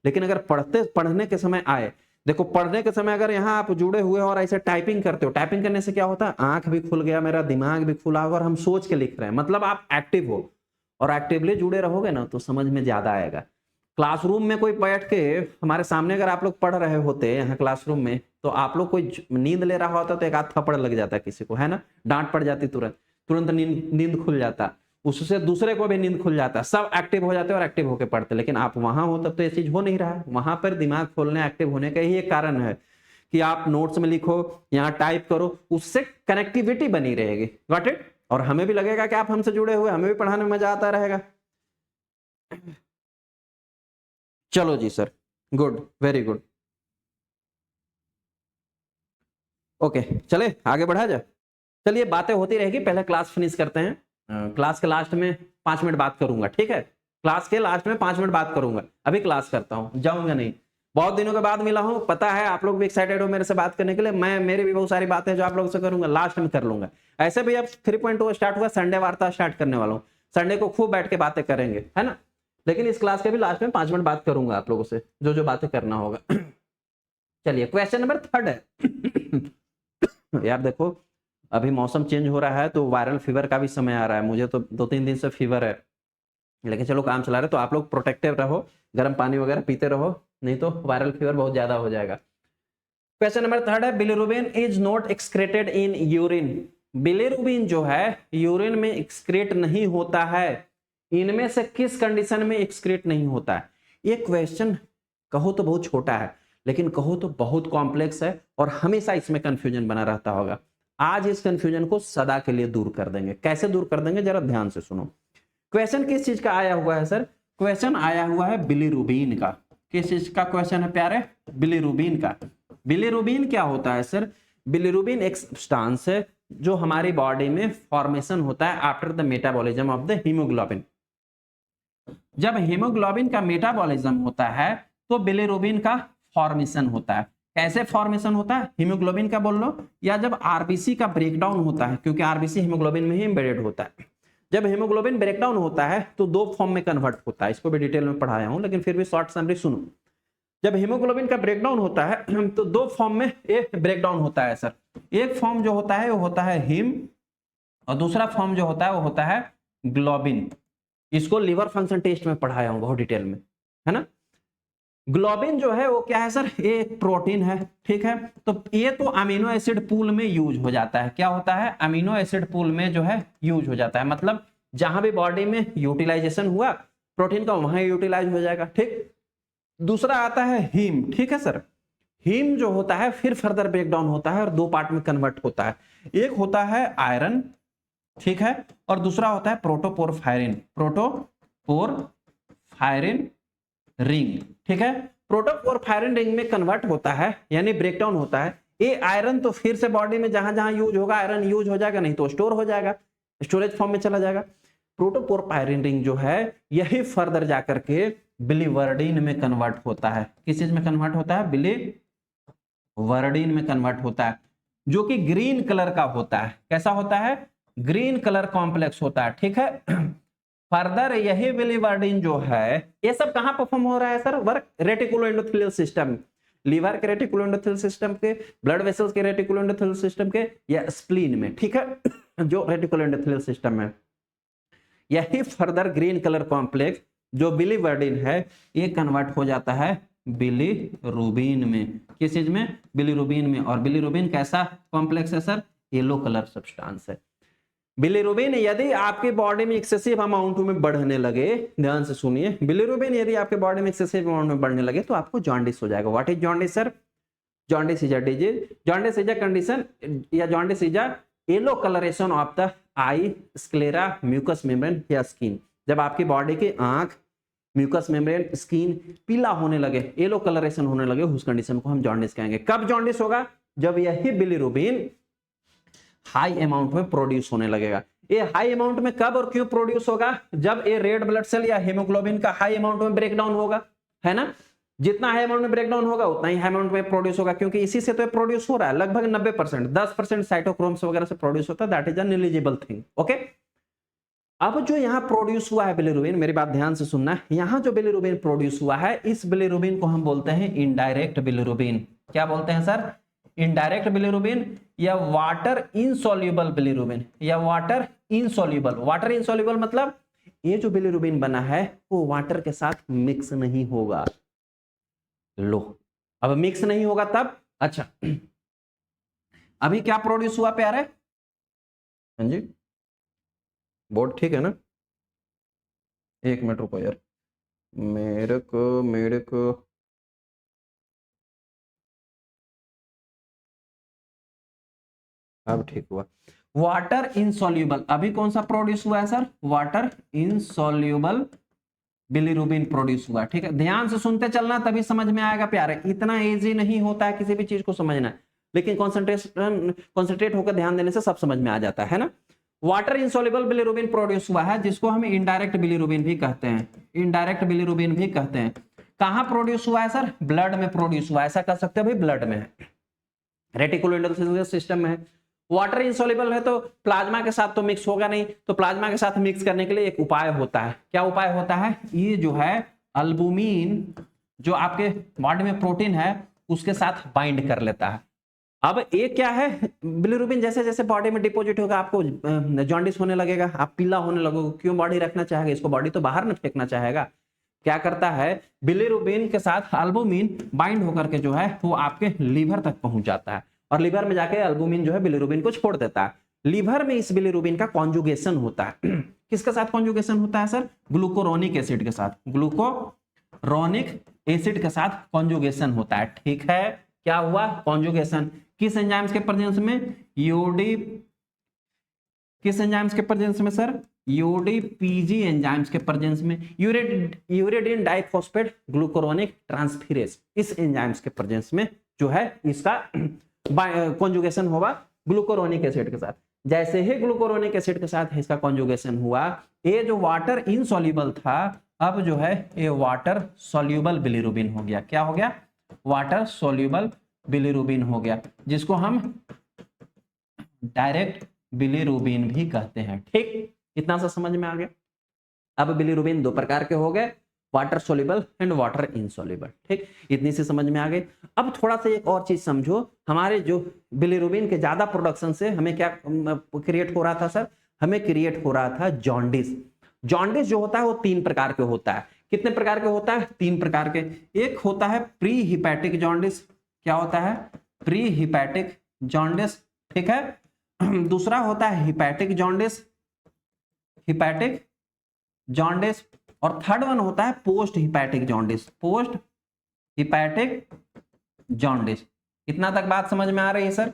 Speaker 1: लेकिन अगर पढ़ने के समय आए, देखो पढ़ने के समय अगर यहाँ आप जुड़े हुए और ऐसे टाइपिंग करते हो, टाइपिंग करने से क्या होता है, आंख भी खुल गया, मेरा दिमाग भी खुला होगा और हम सोच के लिख रहे हैं, मतलब आप एक्टिव हो। और एक्टिवली जुड़े रहोगे ना तो समझ में ज्यादा आएगा। क्लासरूम में कोई बैठ के हमारे सामने अगर आप लोग पढ़ रहे होते यहाँ क्लासरूम में, तो आप लोग कोई नींद ले रहा होता तो एक आध थप्पड़ लग जाता किसी को, है ना, डांट पड़ जाती, तुरंत तुरंत नींद खुल जाता, उससे दूसरे को भी नींद खुल जाता, सब एक्टिव हो जाते और एक्टिव होकर पढ़ते। लेकिन आप वहां हो तब तो ये चीज हो नहीं रहा है। वहां पर दिमाग खोलने, एक्टिव होने का ही एक कारण है कि आप नोट्स में लिखो, यहाँ टाइप करो, उससे कनेक्टिविटी बनी रहेगी। Got it? और हमें भी लगेगा कि आप हमसे जुड़े हुए, हमें भी पढ़ाने में मजा आता रहेगा। चलो जी sir, good, very good. Okay चले आगे बढ़ा जाए। चलिए बातें होती रहेगी, पहले क्लास फिनिश करते हैं। क्लास के लास्ट में 5 मिनट बात करूंगा, ठीक है? क्लास के लास्ट में 5 मिनट बात करूंगा, अभी क्लास करता हूं, जाऊंगा नहीं। बहुत दिनों के बाद मिला हूं, पता है आप लोग भी एक्साइटेड हो मेरे से बात करने के लिए। मैं मेरी भी बहुत सारी बातें जो आप लोगों से करूंगा लास्ट में कर लूंगा। ऐसे भी अब 3.0 स्टार्ट हुआ, संडे वार्ता स्टार्ट करने वाला हूँ, संडे को खूब बैठ के बातें करेंगे, है ना? लेकिन इस क्लास के भी लास्ट में 5 मिनट बात करूंगा आप लोगों से, जो जो बातें करना होगा। चलिए क्वेश्चन नंबर 3 है। यार देखो अभी मौसम चेंज हो रहा है तो वायरल फीवर का भी समय आ रहा है, मुझे तो 2-3 दिन से फीवर है, लेकिन चलो काम चला रहे, तो आप लोग प्रोटेक्टिव रहो, गर्म पानी वगैरह पीते रहो, नहीं तो वायरल फीवर बहुत ज्यादा हो जाएगा। क्वेश्चन नंबर 3 है, bilirubin is not excreted in urine. Bilirubin जो है यूरिन में एक्सक्रेट नहीं होता है, इनमें से किस कंडीशन में एक्सक्रेट नहीं होता है? ये क्वेश्चन कहो तो बहुत छोटा है, लेकिन कहो तो बहुत कॉम्प्लेक्स है और हमेशा इसमें कंफ्यूजन बना रहता होगा। आज इस कंफ्यूजन को सदा के लिए दूर कर देंगे। कैसे दूर कर देंगे, जरा ध्यान से सुनो। क्वेश्चन किस चीज का आया हुआ है सर? क्वेश्चन आया हुआ है बिलिरुबिन का। किस चीज का क्वेश्चन है प्यारे? बिलिरुबिन का। बिलिरुबिन क्या होता है सर? बिलिरुबिन एक सब्सटेंस है जो हमारी बॉडी में फॉर्मेशन होता है after the metabolism of the haemoglobin. जब हीमोग्लोबिन का मेटाबॉलिज्म होता है तो बिलिरुबिन का फॉर्मेशन होता है। कैसे फॉर्मेशन होता है? हीमोग्लोबिन का बोल लो, या जब आरबीसी का ब्रेकडाउन होता है, क्योंकि आरबीसी हीमोग्लोबिन में ही एम्बेडेड होता है। जब हीमोग्लोबिन ब्रेकडाउन होता है तो 2 फॉर्म में कन्वर्ट होता है, इसको भी डिटेल में पढ़ाया हूं, लेकिन फिर भी शॉर्ट समरी सुनो। जब हीमोग्लोबिन का ब्रेकडाउन होता है तो 2 फॉर्म में एक ब्रेकडाउन होता है सर। एक फॉर्म जो होता है वो होता है हीम, और दूसरा फॉर्म जो होता है वो होता है ग्लोबिन। इसको लिवर फंक्शन टेस्ट में पढ़ाया हूं बहुत डिटेल में, है ना? ग्लोबिन जो है वो क्या है सर? ये एक प्रोटीन है, ठीक है? तो ये तो अमीनो एसिड पूल में यूज हो जाता है। क्या होता है? अमीनो एसिड पूल में जो है यूज हो जाता है, मतलब जहां भी बॉडी में यूटिलाइजेशन हुआ प्रोटीन का वहां यूटिलाइज हो जाएगा, ठीक? दूसरा आता है हीम, ठीक है सर? हीम जो होता है फिर फर्दर ब्रेकडाउन होता है और 2 पार्ट में कन्वर्ट होता है। एक होता है आयरन, ठीक है, और दूसरा होता है प्रोटोपोरफायरिन। प्रोटोपोरफायरिन रिंग, ठीक है? प्रोटोपोरफायरिन रिंग में कन्वर्ट होता है, यानी ब्रेकडाउन होता है। ये आयरन तो फिर से बॉडी में जहां जहां यूज होगा आयरन यूज हो जाएगा, नहीं तो स्टोर हो जाएगा, स्टोरेज फॉर्म में चला जाएगा। प्रोटोपोरफायरिन रिंग जो है यही फर्दर जाकर के बिलिवर्डिन में कन्वर्ट होता है। किस चीज में कन्वर्ट होता है? बिलिवर्डिन में कन्वर्ट होता है, जो कि ग्रीन कलर का होता है। कैसा होता है? ग्रीन कलर कॉम्प्लेक्स होता है, ठीक है? फर्दर यही बिलिवर्डिन जो है ये सब कहां परफॉर्म हो रहा है sir? Work reticulo endothelial system, liver के रेटिकुलो एंडोथेलियल सिस्टम के, ब्लड वेसल्स के रेटिकुलो एंडोथेलियल सिस्टम के, या स्प्लीन में, ठीक है? जो रेटिकुलो एंडोथेलियल सिस्टम है, यही फर्दर ग्रीन कलर कॉम्प्लेक्स जो बिलिवर्डिन है ये कन्वर्ट हो जाता है बिलिरुबिन में। किस चीज में? बिलिरुबिन में। और बिलिरुबिन कैसा कॉम्प्लेक्स है सर? येलो कलर सब्सटेंस है। बिलिरुबिन यदि आपकी बॉडी में एक्सेसिव अमाउंट में बढ़ने लगे, ध्यान से सुनिए, बिलिरुबिन यदि आपके बॉडी में एक्सेसिव अमाउंट में बढ़ने लगे तो आपको जॉन्डिस हो जाएगा। What is jaundice sir? Jaundice is a disease, jaundice is a condition, या jaundice is a yellow colouration of the eye, sclera, mucus membrane या स्किन। जब आपकी बॉडी की आंख, म्यूकस मेम्ब्रेन, स्किन पीला होने लगे, येलो कलरेशन होने लगे, उस कंडीशन को हम जॉन्डिस कहेंगे। कब जॉन्डिस होगा? जब यही बिलिरुबिन हाई अमाउंट में प्रोड्यूस होने लगेगा। ये हाई अमाउंट में कब और क्यों प्रोड्यूस होगा? जब ये रेड ब्लड सेल या हीमोग्लोबिन का हाई अमाउंट में ब्रेक डाउन होगा, है ना? जितना हाई अमाउंट में ब्रेक डाउन होगा उतना ही हाई अमाउंट में प्रोड्यूस होगा, क्योंकि इसी से तो प्रोड्यूस हो रहा है लगभग 90%, 10% साइटोक्रोम्स वगैरह से प्रोड्यूस होता है, that is an eligible thing. Okay, अब जो यहाँ प्रोड्यूस हुआ है बिलिरुबिन, मेरी बात ध्यान से सुनना, यहाँ जो बिलिरुबिन प्रोड्यूस हुआ है इस बिलिरुबिन को हम बोलते हैं इनडायरेक्ट बिलिरुबिन। क्या बोलते हैं सर? इनडायरेक्ट बिलिरुबिन या वाटर इनसॉल्युबल बिलिरुबिन, या वाटर इनसॉल्युबल। वाटर इनसॉल्युबल मतलब ये जो बिलिरुबिन बना है वो वाटर के साथ मिक्स नहीं होगा। लो, अब मिक्स नहीं होगा तब, अच्छा अभी क्या प्रोड्यूस हुआ प्यारे? हाँ जी, बोर्ड ठीक है ना? एक मिनट रुको यार, मेरे को अब ठीक हुआ। वाटर इनसॉल्युबल, अभी कौन सा प्रोड्यूस हुआ है sir? Water insoluble bilirubin produce हुआ। ठीक है, ध्यान से सुनते चलना तभी समझ में आएगा प्यारे। इतना इजी नहीं होता है किसी भी चीज को समझना, लेकिन कॉन्सेंट्रेट होकर ध्यान देने से सब समझ में आ जाता है ना। वाटर इंसॉल्युबल बिलिरुबिन प्रोड्यूस हुआ है, जिसको हम इनडायरेक्ट बिलिरुबिन भी कहते हैं, इनडायरेक्ट बिलिरुबिन भी कहते हैं। कहां प्रोड्यूस हुआ है सर? ब्लड में प्रोड्यूस हुआ है, ऐसा कह सकते हो भाई, ब्लड में है, रेटिकुलोएंडोथेलियल सिस्टम में है। वाटर इंसॉल्युबल है तो प्लाज्मा के साथ तो मिक्स होगा नहीं, तो प्लाज्मा के साथ मिक्स करने के लिए एक उपाय होता है। क्या उपाय होता है? ये जो है अल्बुमिन, जो आपके बॉडी में प्रोटीन है उसके साथ बाइंड कर लेता है। अब ये क्या है? बिलिरुबिन जैसे जैसे बॉडी में डिपॉजिट होगा आपको जॉन्डिस होने लगेगा, आप पीला होने लगोगे। क्यों बॉडी रखना चाहेगा इसको? बॉडी तो बाहर न फेंकना चाहेगा। क्या करता है? बिलिरुबिन के साथ अल्बुमिन बाइंड होकर के जो है वो आपके लीवर तक पहुंच जाता है, और लीवर में जाके अल्बुमिन जो है बिलिरुबिन को छोड़ देता है। लीवर में इस बिलिरुबिन का कॉन्जुगेशन होता है। किसके साथ कॉन्जुगेशन होता है सर? ग्लूकोरोनिक एसिड के साथ, ग्लूकोरोनिक एसिड के साथ कॉन्जुगेशन होता है। ठीक है, क्या हुआ? कॉन्जुगेशन। किस एंजाइम्स के प्रेजेंस में? यूडी, किस एंजाइम्स के प्रेजेंस में सर? यूडीपीजी एंजाइम्स के प्रेजेंस में, यूरेडिन डाइफॉस्फेट ग्लूकोरोनिक ट्रांसफेरेज, इस एंजाइम्स के प्रेजेंस में जो है इसका कॉन्जुगेशन होगा ग्लूकोरोनिक एसिड के साथ। जैसे ही ग्लूकोरोनिक एसिड के साथ इसका कॉन्जुगेशन हुआ, ये जो वाटर इनसॉल्युबल था अब जो है ये वाटर सॉल्युबल बिलिरुबिन हो गया। क्या हो गया? वाटर सॉल्युबल बिलिरुबिन हो गया, जिसको हम डायरेक्ट बिलिरुबिन भी कहते हैं। ठीक, इतना सा समझ में आ गया। अब बिलिरुबिन दो प्रकार के हो गए, water soluble and water insoluble. ठीक, इतनी सी समझ में आ गई। अब थोड़ा सा एक और चीज समझो, हमारे जो बिलिरुबिन के ज्यादा प्रोडक्शन से हमें क्या क्रिएट हो रहा था सर? हमें क्रिएट हो रहा था जॉन्डिस। जॉन्डिस जो होता है वो 3 प्रकार के होता है। कितने प्रकार के होता है? 3 प्रकार के। एक होता है प्री हिपैटिक जॉन्डिस। क्या होता है? Pre hepatic jaundice. ठीक है, दूसरा होता है हिपैटिक जॉन्डिस, हिपैटिक जॉन्डिस, और थर्ड वन होता है post hepatic jaundice, post hepatic jaundice. इतना तक बात समझ में आ रही है सर?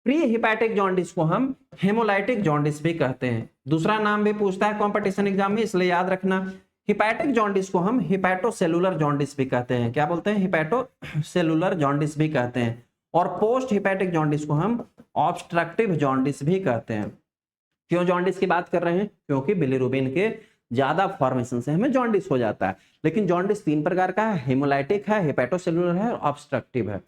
Speaker 1: प्री हिपैटिक जॉन्डिस को हम हेमोलाइटिक जॉन्डिस भी कहते हैं। दूसरा नाम भी पूछता है कंपटीशन एग्जाम में, इसलिए याद रखना। हिपैटिक जॉन्डिस को हम हिपैटोसेलुलर जॉन्डिस भी कहते हैं। क्या बोलते हैं? हिपैटोसेलुलर जॉन्डिस भी कहते हैं। और पोस्ट हिपैटिक जॉन्डिस को हम ऑब्स्ट्रक्टिव जॉन्डिस भी कहते हैं। क्यों जॉन्डिस की बात कर रहे हैं? क्योंकि बिलिरुबिन के ज्यादा फॉर्मेशन से हमें जॉन्डिस हो जाता है। लेकिन जॉन्डिस 3 प्रकार का है, हेमोलाइटिक है, हिपैटोसेलुलर है और ऑब्स्ट्रक्टिव है।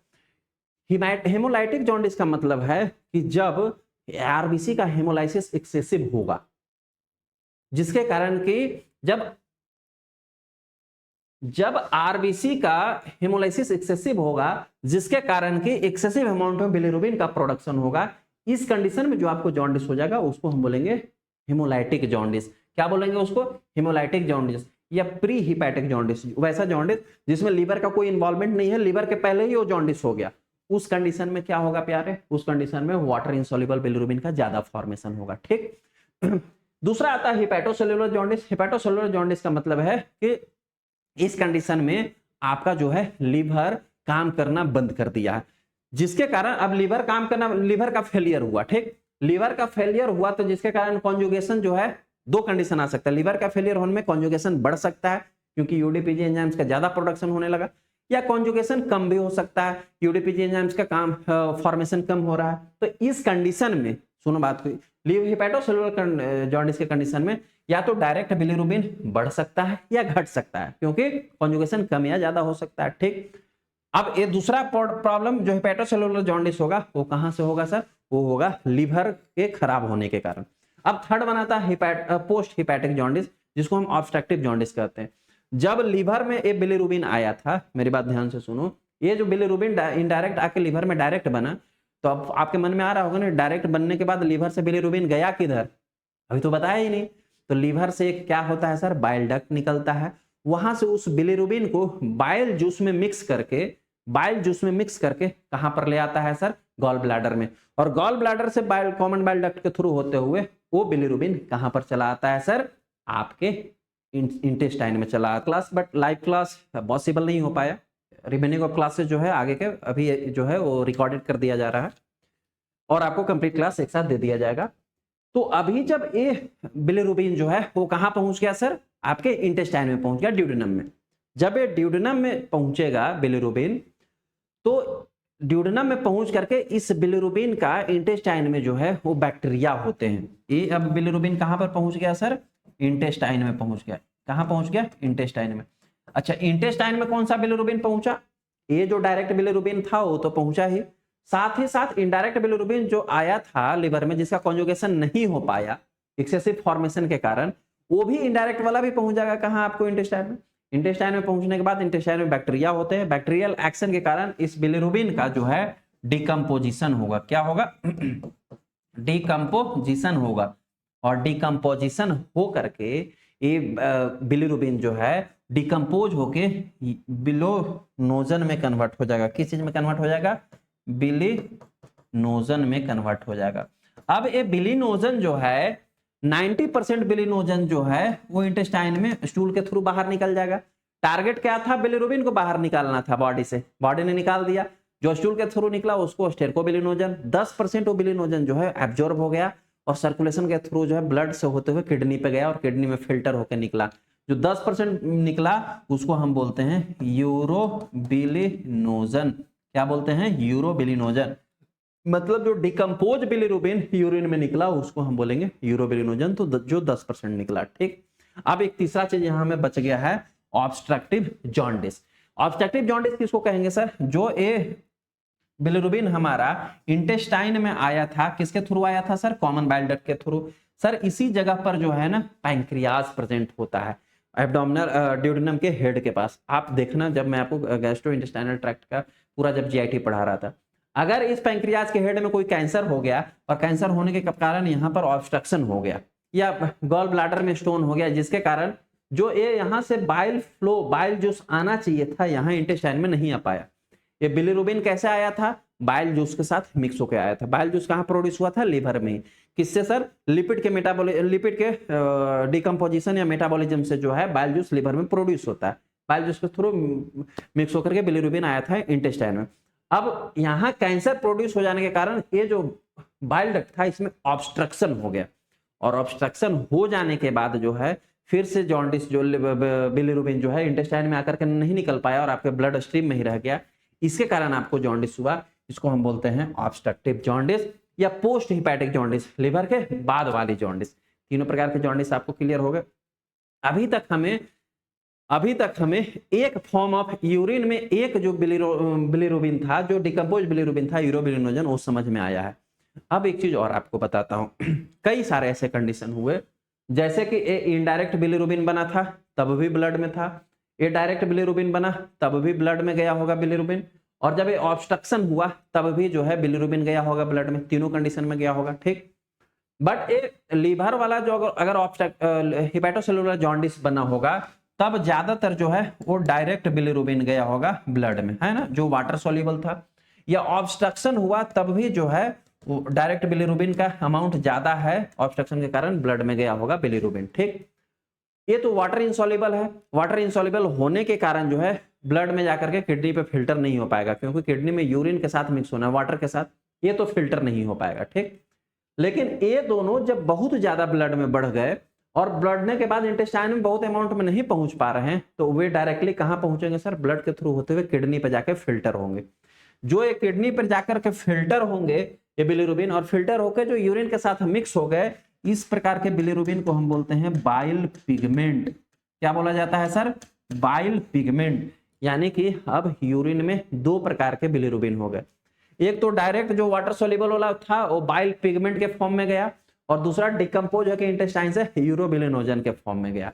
Speaker 1: हेमोलाइटिक जॉन्डिस का मतलब है कि जब आरबीसी का हेमोलाइसिस एक्सेसिव होगा, जिसके कारण कि जब आरबीसी का हेमोलाइसिस एक्सेसिव होगा, जिसके कारण कि एक्सेसिव अमाउंट में बिलिरुबिन का प्रोडक्शन होगा, इस कंडीशन में जो आपको जॉन्डिस हो जाएगा उसको हम बोलेंगे हेमोलाइटिक जॉन्डिस। क्या बोलेंगे उसको? हेमोलाइटिक जॉन्डिस या प्री हिपैटिक जॉन्डिस। वैसा जॉन्डिस जिसमें लीवर का कोई इन्वॉल्वमेंट नहीं है, लीवर के पहले ही वो जॉन्डिस हो गया, उस कंडीशन में क्या होगा प्यारे? उस कंडीशन में वाटर इनसॉल्युबल बिलिरुबिन का ज्यादा फॉर्मेशन होगा। ठीक, दूसरा आता है हिपैटोसेलुलर जॉन्डिस। हिपैटोसेलुलर जॉन्डिस का मतलब है कि इस कंडीशन में आपका जो है लीवर काम करना बंद कर दिया है, जिसके कारण अब लीवर काम करना, लीवर का फेलियर हुआ। ठीक, लीवर का फेलियर हुआ तो जिसके कारण कॉन्जुगेशन जो है, 2 कंडीशन आ सकता है। लीवर का फेलियर होने में कॉन्जुगेशन बढ़ सकता है क्योंकि यूडीपीजी एंजाइम्स का ज्यादा प्रोडक्शन होने लगा, या कॉन्जुगेशन कम भी हो सकता है, यूडीपीजी एंजाइम्स का काम फॉर्मेशन कम हो रहा है। तो इस कंडीशन में सुनो बात को, हेपेटोसेलुलर जॉन्डिस के कंडीशन में या तो डायरेक्ट बिलिरुबिन बढ़ सकता है या घट सकता है, क्योंकि कॉन्जुगेशन कम या ज्यादा हो सकता है। ठीक, अब ये दूसरा प्रॉब्लम जो हेपेटोसेलुलर जॉन्डिस होगा वो कहां से होगा सर, वो होगा लीवर के खराब होने के कारण। अब थर्ड बनाता है पोस्ट हिपैटिक जॉन्डिस, जिसको हम ऑब्स्ट्रक्टिव जॉन्डिस कहते हैं। जब लीवर में ये बिलिरुबिन आया था, मेरी बात ध्यान से सुनो, ये जो बिलिरुबिन इनडायरेक्ट आके लीवर में डायरेक्ट बना, तो अब आपके मन में आ रहा होगा ना, डायरेक्ट बनने के बाद लीवर से बिलिरुबिन गया किधर, अभी तो बताया ही नहीं। तो लीवर से क्या होता है सर, बाइल डक्ट निकलता है, वहां से उस बिलिरुबिन को बाइल जूस में मिक्स करके कहां पर ले आता है सर, गॉल ब्लैडर में, और गॉल ब्लैडर से कॉमन बाइल डक्ट के थ्रू होते हुए वो बिलिरुबिन कहां पर चला आता है सर, आपके इंटेस्टाइन में चला। Class but live class possible नहीं हो पाया, रिमेनिंग ऑफ क्लासेस जो है आगे के अभी जो है वो रिकॉर्डेड कर दिया जा रहा है और आपको कंप्लीट क्लास एक साथ दे दिया जाएगा। तो अभी जब ये बिलिरुबिन जो है वो कहां पहुंच गया सर, आपके इंटेस्टाइन में पहुंच गया, ड्यूडेनम में। जब ये ड्यूडेनम में पहुंचेगा बिलिरुबिन, तो ड्यूडेनम में पहुंच करके इस बिलिरुबिन का इंटेस्टाइन में जो है वो बैक्टीरिया होते हैं। ये अब बिलिरुबिन कहां पर पहुंच गया सर, इंटेस्टाइन में पहुंच गया। कहां पहुंच गया, इंटेस्टाइन में। अच्छा, इंटेस्टाइन में कौन सा बिलिरुबिन पहुंचा, ये जो डायरेक्ट बिलिरुबिन था वो तो पहुंचा ही, साथ साथ इनडायरेक्ट बिलिरुबिन जो आया था लिवर में, जिसका कॉन्जुगेशन नहीं हो पाया एक्सेसिव फॉर्मेशन के कारण, वो भी इनडायरेक्ट वाला भी पहुंच जाएगा कहां, आपको इंटेस्टाइन में। इंटेस्टाइन में पहुंचने के बाद इंटेस्टाइन में बैक्टीरिया होते हैं, बैक्टीरियल एक्शन के कारण इस बिलिरुबिन का जो है डिकम्पोजिशन होगा। क्या होगा, डिकम्पोजिशन होगा, और डिकम्पोजिशन हो करके ये बिलिरुबिन जो है डिकम्पोज होके बिलिनोजन में कन्वर्ट हो जाएगा। किस चीज में कन्वर्ट हो जाएगा, बिलिनोजन में कन्वर्ट हो जाएगा। अब ये बिलिनोजन जो है 90% बिलिनोजन जो है वो इंटेस्टाइन में स्टूल के थ्रू बाहर निकल जाएगा। टारगेट क्या था, बिलिरुबिन को बाहर निकालना था बॉडी से, बॉडी ने निकाल दिया, जो स्टूल के थ्रू निकला उसको स्टेरकोबिलिनोजन, 10% वो बिलिनोजन जो है एब्जॉर्ब हो गया और सर्कुलेशन के थ्रू जो है ब्लड से होते हुए किडनी पे गया और किडनी में फिल्टर होकर निकला। जो 10% निकला उसको हम बोलते हैं यूरोबिलिनोजन। क्या बोलते हैं, यूरोबिलिनोजन। मतलब जो डिकम्पोज बिलिरुबिन यूरिन में निकला उसको हम बोलेंगे यूरोबिलिनोजन, तो जो 10% निकला। ठीक, अब एक तीसरा चीज यहां में बच गया है, ऑब्स्ट्रक्टिव जॉन्डिस। ऑब्स्ट्रक्टिव जॉन्डिस किसको कहेंगे सर, जो ए बिलिरुबिन हमारा इंटेस्टाइन में आया था, किसके थ्रू आया था सर, कॉमन बाइल डक्ट के थ्रू। सर इसी जगह पर जो है ना पैंक्रियाज प्रेजेंट होता है, एब्डोमिनल ड्यूडेनम के हेड के पास। आप देखना जब मैं आपको गैस्ट्रोइंटेस्टाइनल ट्रैक्ट का पूरा जब जीआईटी पढ़ा रहा था, अगर इस पैंक्रियाज के हेड में कोई कैंसर हो गया और कैंसर होने के कारण यहाँ पर ऑब्स्ट्रक्शन हो गया या गॉल ब्लैडर में स्टोन हो गया, जिसके कारण जो ये यहाँ से बाइल फ्लो, बाइल जूस आना चाहिए था यहाँ इंटेस्टाइन में नहीं आ पाया। ये बिलिरुबिन कैसे आया था, बाइल जूस के साथ मिक्स होकर आया था। बाइल जूस कहाँ प्रोड्यूस हुआ था, लिवर में। किससे सर, लिपिड के डिकम्पोजिशन या मेटाबॉलिज्म से जो है बाइल जूस लिवर में प्रोड्यूस होता है। बाइल जूस के थ्रू मिक्स होकर के बिलिरुबिन आया था इंटेस्टाइन में। अब यहाँ कैंसर प्रोड्यूस हो जाने के कारण ये जो बाइल डक्ट था इसमें ऑब्स्ट्रक्शन हो गया, और ऑब्स्ट्रक्शन हो जाने के बाद जो है फिर से जॉन्डिस, जो बिलिरुबिन जो है इंटेस्टाइन में आकर के नहीं निकल पाया और आपके ब्लड स्ट्रीम में ही रह गया, इसके कारण आपको जॉन्डिस हुआ। इसको हम बोलते हैं ऑब्स्ट्रक्टिव जॉन्डिस या पोस्ट हिपैटिक जॉन्डिस, लिवर के बाद वाली जॉन्डिस। तीनों प्रकार के जॉन्डिस आपको क्लियर हो गए। अभी तक हमें एक फॉर्म ऑफ यूरिन में एक जो बिलिरुबिन था, जो डिकम्पोज बिलिरुबिन था, यूरोबिलिनोजन, वो समझ में आया है। अब एक चीज और आपको बताता हूं, कई सारे ऐसे कंडीशन हुए, जैसे कि ये इनडायरेक्ट बिलिरुबिन बना था तब भी ब्लड में था, ये डायरेक्ट बिलिरुबिन बना तब भी ब्लड में गया होगा बिलिरुबिन, और जब ये ऑब्स्ट्रक्शन हुआ तब भी जो है बिलिरुबिन गया होगा ब्लड में, तीनों कंडीशन में गया होगा। ठीक, बट ये लीवर वाला जो अगर हिपैटोसेलुलर जॉन्डिस बना होगा तब ज्यादातर जो है वो डायरेक्ट बिलिरुबिन गया होगा ब्लड में, है ना, जो वाटर सॉल्युबल था। या ऑब्स्ट्रक्शन हुआ तब भी जो है वो डायरेक्ट बिलिरुबिन का अमाउंट ज्यादा है, ऑब्स्ट्रक्शन के कारण ब्लड में गया होगा बिलिरुबिन। ठीक, ये तो वाटर इंसॉल्युबल है, वाटर इंसॉल्युबल होने के कारण जो है ब्लड में जाकर के किडनी पे फिल्टर नहीं हो पाएगा, क्योंकि किडनी में यूरिन के साथ मिक्स होना है वाटर के साथ, ये तो फिल्टर नहीं हो पाएगा। ठीक, लेकिन ये दोनों जब बहुत ज्यादा ब्लड में बढ़ गए और बढ़ने के बाद इंटेस्टाइन में बहुत अमाउंट में नहीं पहुंच पा रहे हैं, तो वे डायरेक्टली कहां पहुंचेंगे सर, ब्लड के थ्रू होते हुए किडनी पे जाकर फिल्टर होंगे। जो ये किडनी पर जाकर के फिल्टर होंगे, ये बिलिरुबिन, और फिल्टर होकर जो यूरिन के साथ मिक्स हो गए, इस प्रकार के बिलिरुबिन को हम बोलते हैं बाइल पिगमेंट। क्या बोला जाता है सर? Bile pigment. यानी कि अब यूरिन में दो प्रकार के बिलिरुबिन हो गए, एक तो डायरेक्ट जो वाटर सोल्यूबल वाला था वो बाइल पिगमेंट के फॉर्म में गया, और दूसरा डिकम्पोज होकर इंटेस्टाइन से यूरोबिलिनोजन के फॉर्म में गया।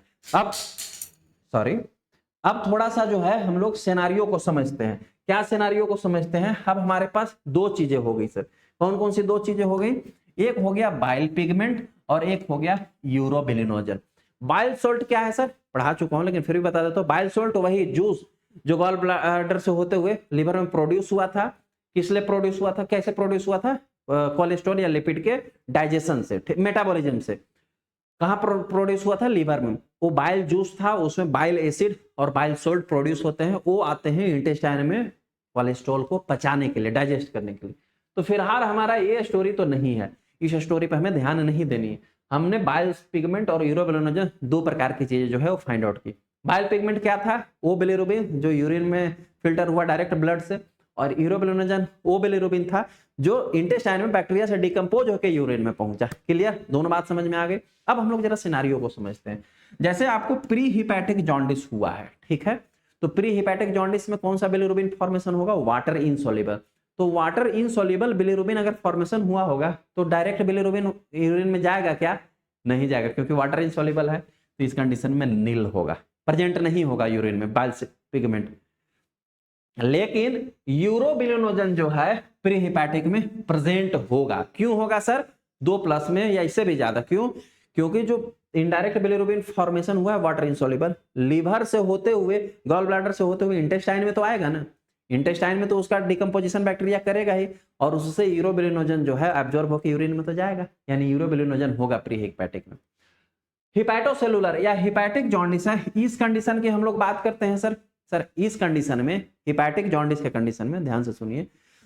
Speaker 1: अब थोड़ा सा जो है हम लोग सिनेरियो को समझते हैं। क्या सिनेरियो को समझते हैं? अब हमारे पास दो चीजें हो गई सर। कौन कौन सी दो चीजें हो गई? एक हो गया बाइल पिगमेंट और एक हो गया यूरोबिलिनोजन। बाइल सोल्ट क्या है सर? पढ़ा चुका हूं लेकिन फिर भी बता देता हूं। बाइल सोल्ट वही जूस जो गॉल ब्लैडर से होते हुए लिवर में प्रोड्यूस हुआ था। किस लिए प्रोड्यूस हुआ था? कैसे प्रोड्यूस हुआ था? कोलेस्ट्रॉल या लिपिड के डाइजेशन से, मेटाबॉलिज्म से। कहां प्रोड्यूस हुआ था? लिवर में। वो बाइल जूस था, उसमें बाइल एसिड और बाइल सोल्ट प्रोड्यूस होते हैं, वो आते हैं इंटेस्टाइन में कोलेस्ट्रॉल को पचाने के लिए, डाइजेस्ट करने के लिए। तो फिलहाल हमारा ये स्टोरी तो नहीं है, इस स्टोरी पर हमें ध्यान नहीं देनी है। हमने बाइल पिगमेंट और यूरोबिलिनोजन दो प्रकार की चीजें जो है वो फाइंड आउट की। बाइल पिगमेंट क्या था? वो बिलिरुबिन जो यूरिन में फिल्टर हुआ डायरेक्ट ब्लड से, और यूरोबिलिनोजन वो बिलिरुबिन था जो इंटेस्टाइन में बैक्टीरिया से डिकम्पोज होकर यूरिन में पहुंचा। क्लियर? दोनों बात समझ में आ गई। अब हम लोग जरा सिनारियो को समझते हैं। जैसे आपको प्री हिपैटिक जॉन्डिस हुआ है, ठीक है, तो प्री हिपैटिक जॉन्डिस में कौन सा बिलिरुबिन फॉर्मेशन होगा? Water insoluble. तो वाटर इनसोल्युबल बिलिरुबिन अगर फॉर्मेशन हुआ होगा तो डायरेक्ट बिलिरुबिन यूरिन में जाएगा क्या? नहीं जाएगा, क्योंकि वाटर इनसोल्युबल है। तो इस कंडीशन में नील होगा, प्रेजेंट नहीं होगा यूरिन में बाइल पिगमेंट। लेकिन यूरोबिलिनोजन जो है प्री हिपैटिक में प्रेजेंट होगा। क्यों होगा सर? 2+ में या इससे भी ज्यादा। क्यों? क्योंकि जो इनडायरेक्ट बिलिरुबिन फॉर्मेशन हुआ है वाटर इनसोल्युबल, लिवर से होते हुए, गॉल ब्लैडर से होते हुए इंटेस्टाइन में तो आएगा ना। इंटेस्टाइन में तो उसका डिकम्पोजिशन बैक्टीरिया करेगा ही, और उससे यूरोबिलिनोजन जो है एब्जॉर्ब होकर यूरिन में तो जाएगा, यानी यूरोबिलिनोजन होगा प्री हिपैटिक में। हिपैटोसेलुलर या हिपैटिक जॉन्डिस है, इस कंडीशन की हम लोग बात करते हैं सर। इस कंडीशन में, हिपैटिक जॉन्डिस के कंडीशन में, ध्यान से सुनिए,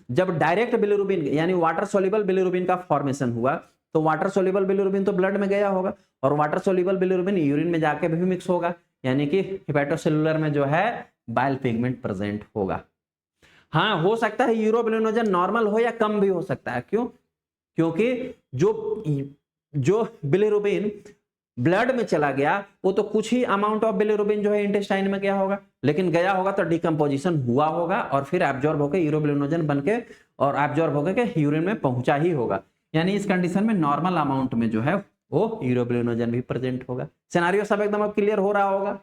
Speaker 1: जब डायरेक्ट बिलिरुबिन यानी वाटर सोल्युबल बिलिरुबिन का फॉर्मेशन हुआ, तो वाटर सोल्युबल बिलिरुबिन तो ब्लड में गया होगा, और वाटर सोल्युबल बिलिरुबिन यूरिन में जाके भी मिक्स होगा, यानी कि हिपैटोसेलुलर में जो है बाइल पिगमेंट प्रेजेंट होगा। हाँ, हो सकता है यूरोबिलिनोजन नॉर्मल हो या कम भी हो सकता है। क्यों? क्योंकि जो बिलिरुबिन ब्लड में चला गया वो तो कुछ ही अमाउंट ऑफ बिलिरुबिन जो है इंटेस्टाइन में गया होगा, लेकिन गया होगा तो डिकम्पोजिशन हुआ होगा और फिर एब्जॉर्ब होकर यूरोबिलिनोजन बनके और एब्जॉर्ब होकर के यूरिन में पहुंचा ही होगा। यानी इस कंडीशन में नॉर्मल अमाउंट में जो है वो यूरोबिलिनोजन भी प्रेजेंट होगा। सिनेरियो सब एकदम अब क्लियर हो रहा होगा।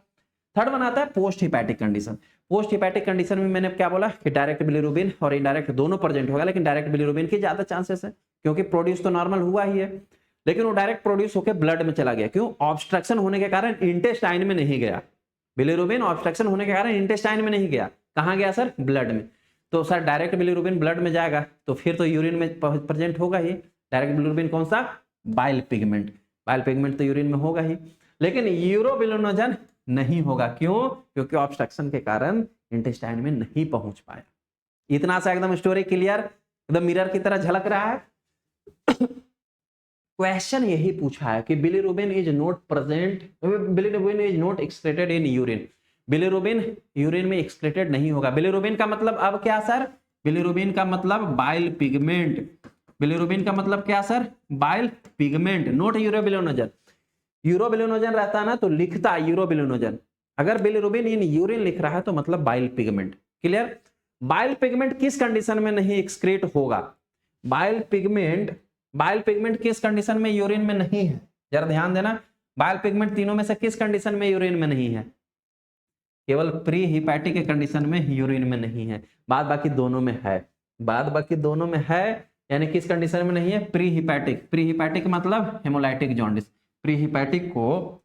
Speaker 1: थर्ड वन आता है post hepatic condition. Post hepatic condition में मैंने क्या बोला कि डायरेक्ट बिलिरुबिन और इनडायरेक्ट दोनों प्रेजेंट होगा, लेकिन डायरेक्ट बिलिरुबिन की ज्यादा चांसेस है, क्योंकि प्रोड्यूस तो नॉर्मल हुआ ही है, लेकिन वो डायरेक्ट प्रोड्यूस होकर ब्लड में चला गया। क्यों? ऑब्स्ट्रक्शन होने के कारण इंटेस्टाइन में नहीं गया। बिलिरुबिन ऑब्स्ट्रक्शन होने के कारण इंटेस्टाइन में नहीं गया, कहां गया सर? ब्लड में। तो सर डायरेक्ट बिलिरुबिन ब्लड में जाएगा तो फिर तो यूरिन में प्रेजेंट होगा ही। डायरेक्ट बिलिरुबिन कौन सा? Bile pigment. बाइल पिगमेंट तो यूरिन में होगा ही, लेकिन यूरोबिलिनोजन नहीं होगा। क्यों? क्योंकि ऑब्स्ट्रक्शन के कारण इंटेस्टाइन में नहीं पहुंच पाया। इतना सा एकदम स्टोरी क्लियर, एकदम मिरर की तरह झलक रहा है। क्वेश्चन यही पूछा है कि bilirubin is not present, bilirubin is not excreted in urine. Bilirubin urine में एक्सक्रीटेड नहीं होगा। बिलिरुबिन का मतलब अब क्या सर? बिलिरुबिन का मतलब बाइल पिगमेंट। बिलिरुबिन का मतलब क्या sir? Bile pigment, not urobilinogen. Urobilinogen रहता है ना तो लिखता यूरोबिलिनोजन, अगर बिलिरुबिन इन यूरिन लिख रहा है तो मतलब bile pigment. Clear? Bile pigment किस कंडीशन में नहीं एक्सक्रीट होगा? बाइल पिगमेंट किस कंडीशन में यूरिन में नहीं है? जरा ध्यान देना, बाइल पिगमेंट तीनों में से किस कंडीशन में यूरिन में नहीं है? केवल प्री हिपैटिक के कंडीशन में यूरिन में नहीं है, बाद बाकी दोनों में है। बाद बाकी दोनों में है, यानी किस कंडीशन में नहीं है? Pre hepatic. प्री हिपैटिक मतलब हेमोलाइटिक जॉन्डिस। प्री हिपैटिक को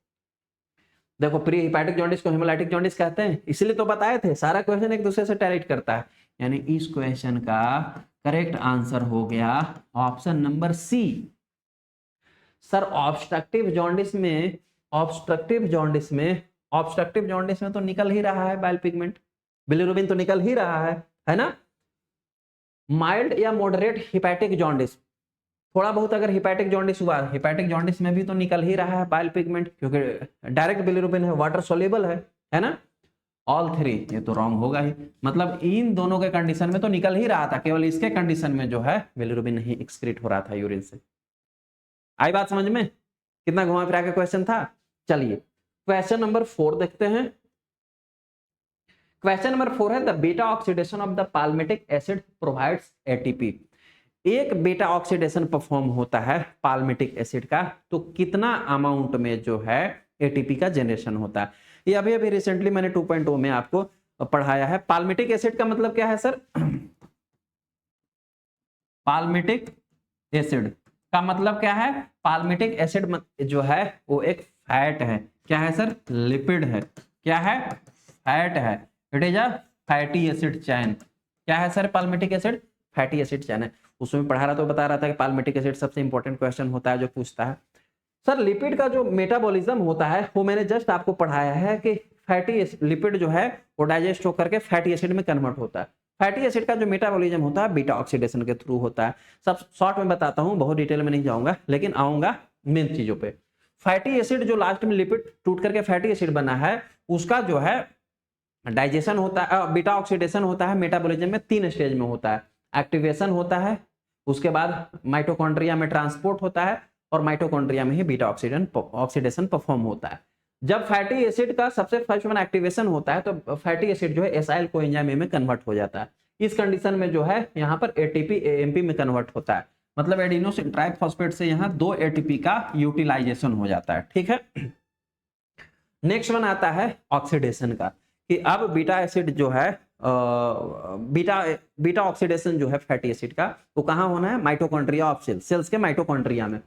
Speaker 1: देखो, प्री हिपैटिक जॉन्डिस को हेमोलाइटिक जॉन्डिस कहते हैं, इसलिए तो बताए थे। सारा क्वेश्चन एक दूसरे से टैलेट करता है, यानी इस क्वेश्चन का करेक्ट आंसर हो गया option number C. Sir obstructive jaundice में तो निकल ही रहा है बाइल पिगमेंट, बिलिरुबिन तो निकल ही रहा है ना। माइल्ड या मॉडरेट हिपैटिक जॉन्डिस, थोड़ा बहुत अगर हिपैटिक जॉन्डिस हुआ, हिपैटिक जॉन्डिस में भी तो निकल ही रहा है बाइल पिगमेंट, क्योंकि डायरेक्ट बिलिरुबिन है, वाटर सोल्युबल है ना। ऑल थ्री, ये तो रॉन्ग होगा ही, मतलब इन दोनों के कंडीशन में तो निकल ही रहा था, केवल इसके कंडीशन में जो है बिलिरुबिन नहीं एक्सक्रीट हो रहा था यूरिन से। आई बात समझ में? कितना घुमा फिरा के क्वेश्चन था। चलिए क्वेश्चन नंबर 4 देखते हैं। क्वेश्चन नंबर 4 है the beta oxidation of the palmitic acid provides ATP. एक बीटा ऑक्सीडेशन परफॉर्म होता है पाल्मिटिक एसिड का, तो कितना अमाउंट में जो है एटीपी का जनरेशन होता है। ये अभी अभी रिसेंटली मैंने 2.0 में आपको पढ़ाया है। पाल्मिटिक एसिड का मतलब क्या है सर? पाल्मिटिक एसिड का मतलब क्या है? पाल्मिटिक एसिड जो है वो एक फैट है। क्या है सर? लिपिड है। क्या है? फैट है। It is a fatty acid chain. क्या है sir palmitic acid? Fatty acid chain है। उसमें पढ़ा रहा तो बता रहा था कि पाल्मिटिक एसिड सबसे इंपॉर्टेंट क्वेश्चन होता है जो पूछता है। सर लिपिड का जो मेटाबॉलिज्म होता है वो मैंने जस्ट आपको पढ़ाया है कि फैटी लिपिड जो है वो डाइजेस्ट होकर के फैटी एसिड में कन्वर्ट होता है। फैटी एसिड का जो मेटाबॉलिज्म होता है बीटा ऑक्सीडेशन के थ्रू होता है। सब शॉर्ट में बताता हूं, बहुत डिटेल में नहीं जाऊंगा, लेकिन आऊंगा मेन चीजों पे। फैटी एसिड जो लास्ट में लिपिड टूट करके फैटी एसिड बना है, उसका जो है डाइजेशन होता है, बीटा ऑक्सीडेशन होता है मेटाबॉलिज्म में 3 स्टेज में होता है। एक्टिवेशन होता है, उसके बाद माइटोकॉन्ड्रिया में ट्रांसपोर्ट होता है, और माइटोकॉन्ड्रिया में ही बीटा ऑक्सीडेशन परफॉर्म होता है। जब फैटी एसिड का सबसे फर्स्ट में एक्टिवेशन होता है तो फैटी एसिड जो है एसाइल कोएंजाइम ए में कन्वर्ट हो जाता है। इस कंडीशन में जो है यहाँ पर एटीपी एएमपी में कन्वर्ट होता है, मतलब एडिनोसिन ट्राइफॉस्फेट से यहाँ 2 एटीपी का यूटिलाइजेशन हो जाता है। ठीक है, नेक्स्ट वन आता है ऑक्सीडेशन का, कि अब बीटा एसिड जो है बीटा ऑक्सीडेशन जो है फैटी एसिड का वो कहाँ होना है? माइटोकॉन्ड्रिया ऑफ सेल्स के माइटोकॉन्ड्रिया में।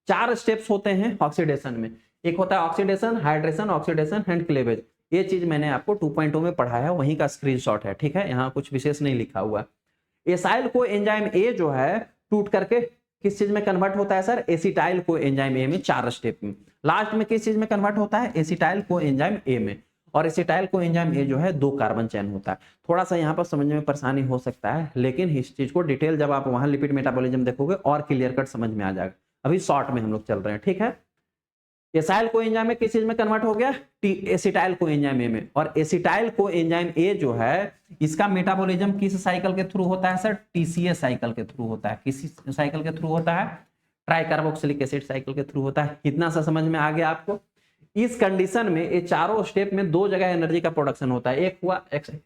Speaker 1: 4 स्टेप्स होते हैं ऑक्सीडेशन में। एक होता है oxidation, hydration, oxidation and cleavage. ये चीज मैंने आपको 2.0 में पढ़ाया है, वहीं का स्क्रीनशॉट है। ठीक है, यहाँ कुछ विशेष नहीं लिखा हुआ। एसाइल को एंजाइम ए जो है टूट करके किस चीज में कन्वर्ट होता है sir? Acetyl co enzyme A में 4 स्टेप में। लास्ट में किस चीज में कन्वर्ट होता है? एसिटाइल को एंजाइम ए में। और एसिटाइल को एंजाइम ए जो है 2 कार्बन चैन होता है। थोड़ा सा यहाँ पर समझने में परेशानी हो सकता है, लेकिन इस चीज को डिटेल जब आप वहां लिपिड मेटाबॉलिज्म देखोगे और क्लियर कट समझ में आ जाएगा। अभी शॉर्ट में हम लोग चल रहे हैं। ठीक है, एसाइल को एंजाइम में किस चीज में कन्वर्ट हो गया? एसिटाइल को एंजाइम ए में। और एसिटाइल को एंजाइम ए जो है इसका मेटाबॉलिज्म किस साइकिल के थ्रू होता है सर? टीसीए साइकिल के थ्रू होता है। किस साइकिल के थ्रू होता है? ट्राइकार्बोक्सिलिक एसिड साइकिल के थ्रू होता है। कितना सा समझ में आ गया आपको? इस कंडीशन में ये चारों स्टेप में 2 जगह एनर्जी का प्रोडक्शन होता है। एक हुआ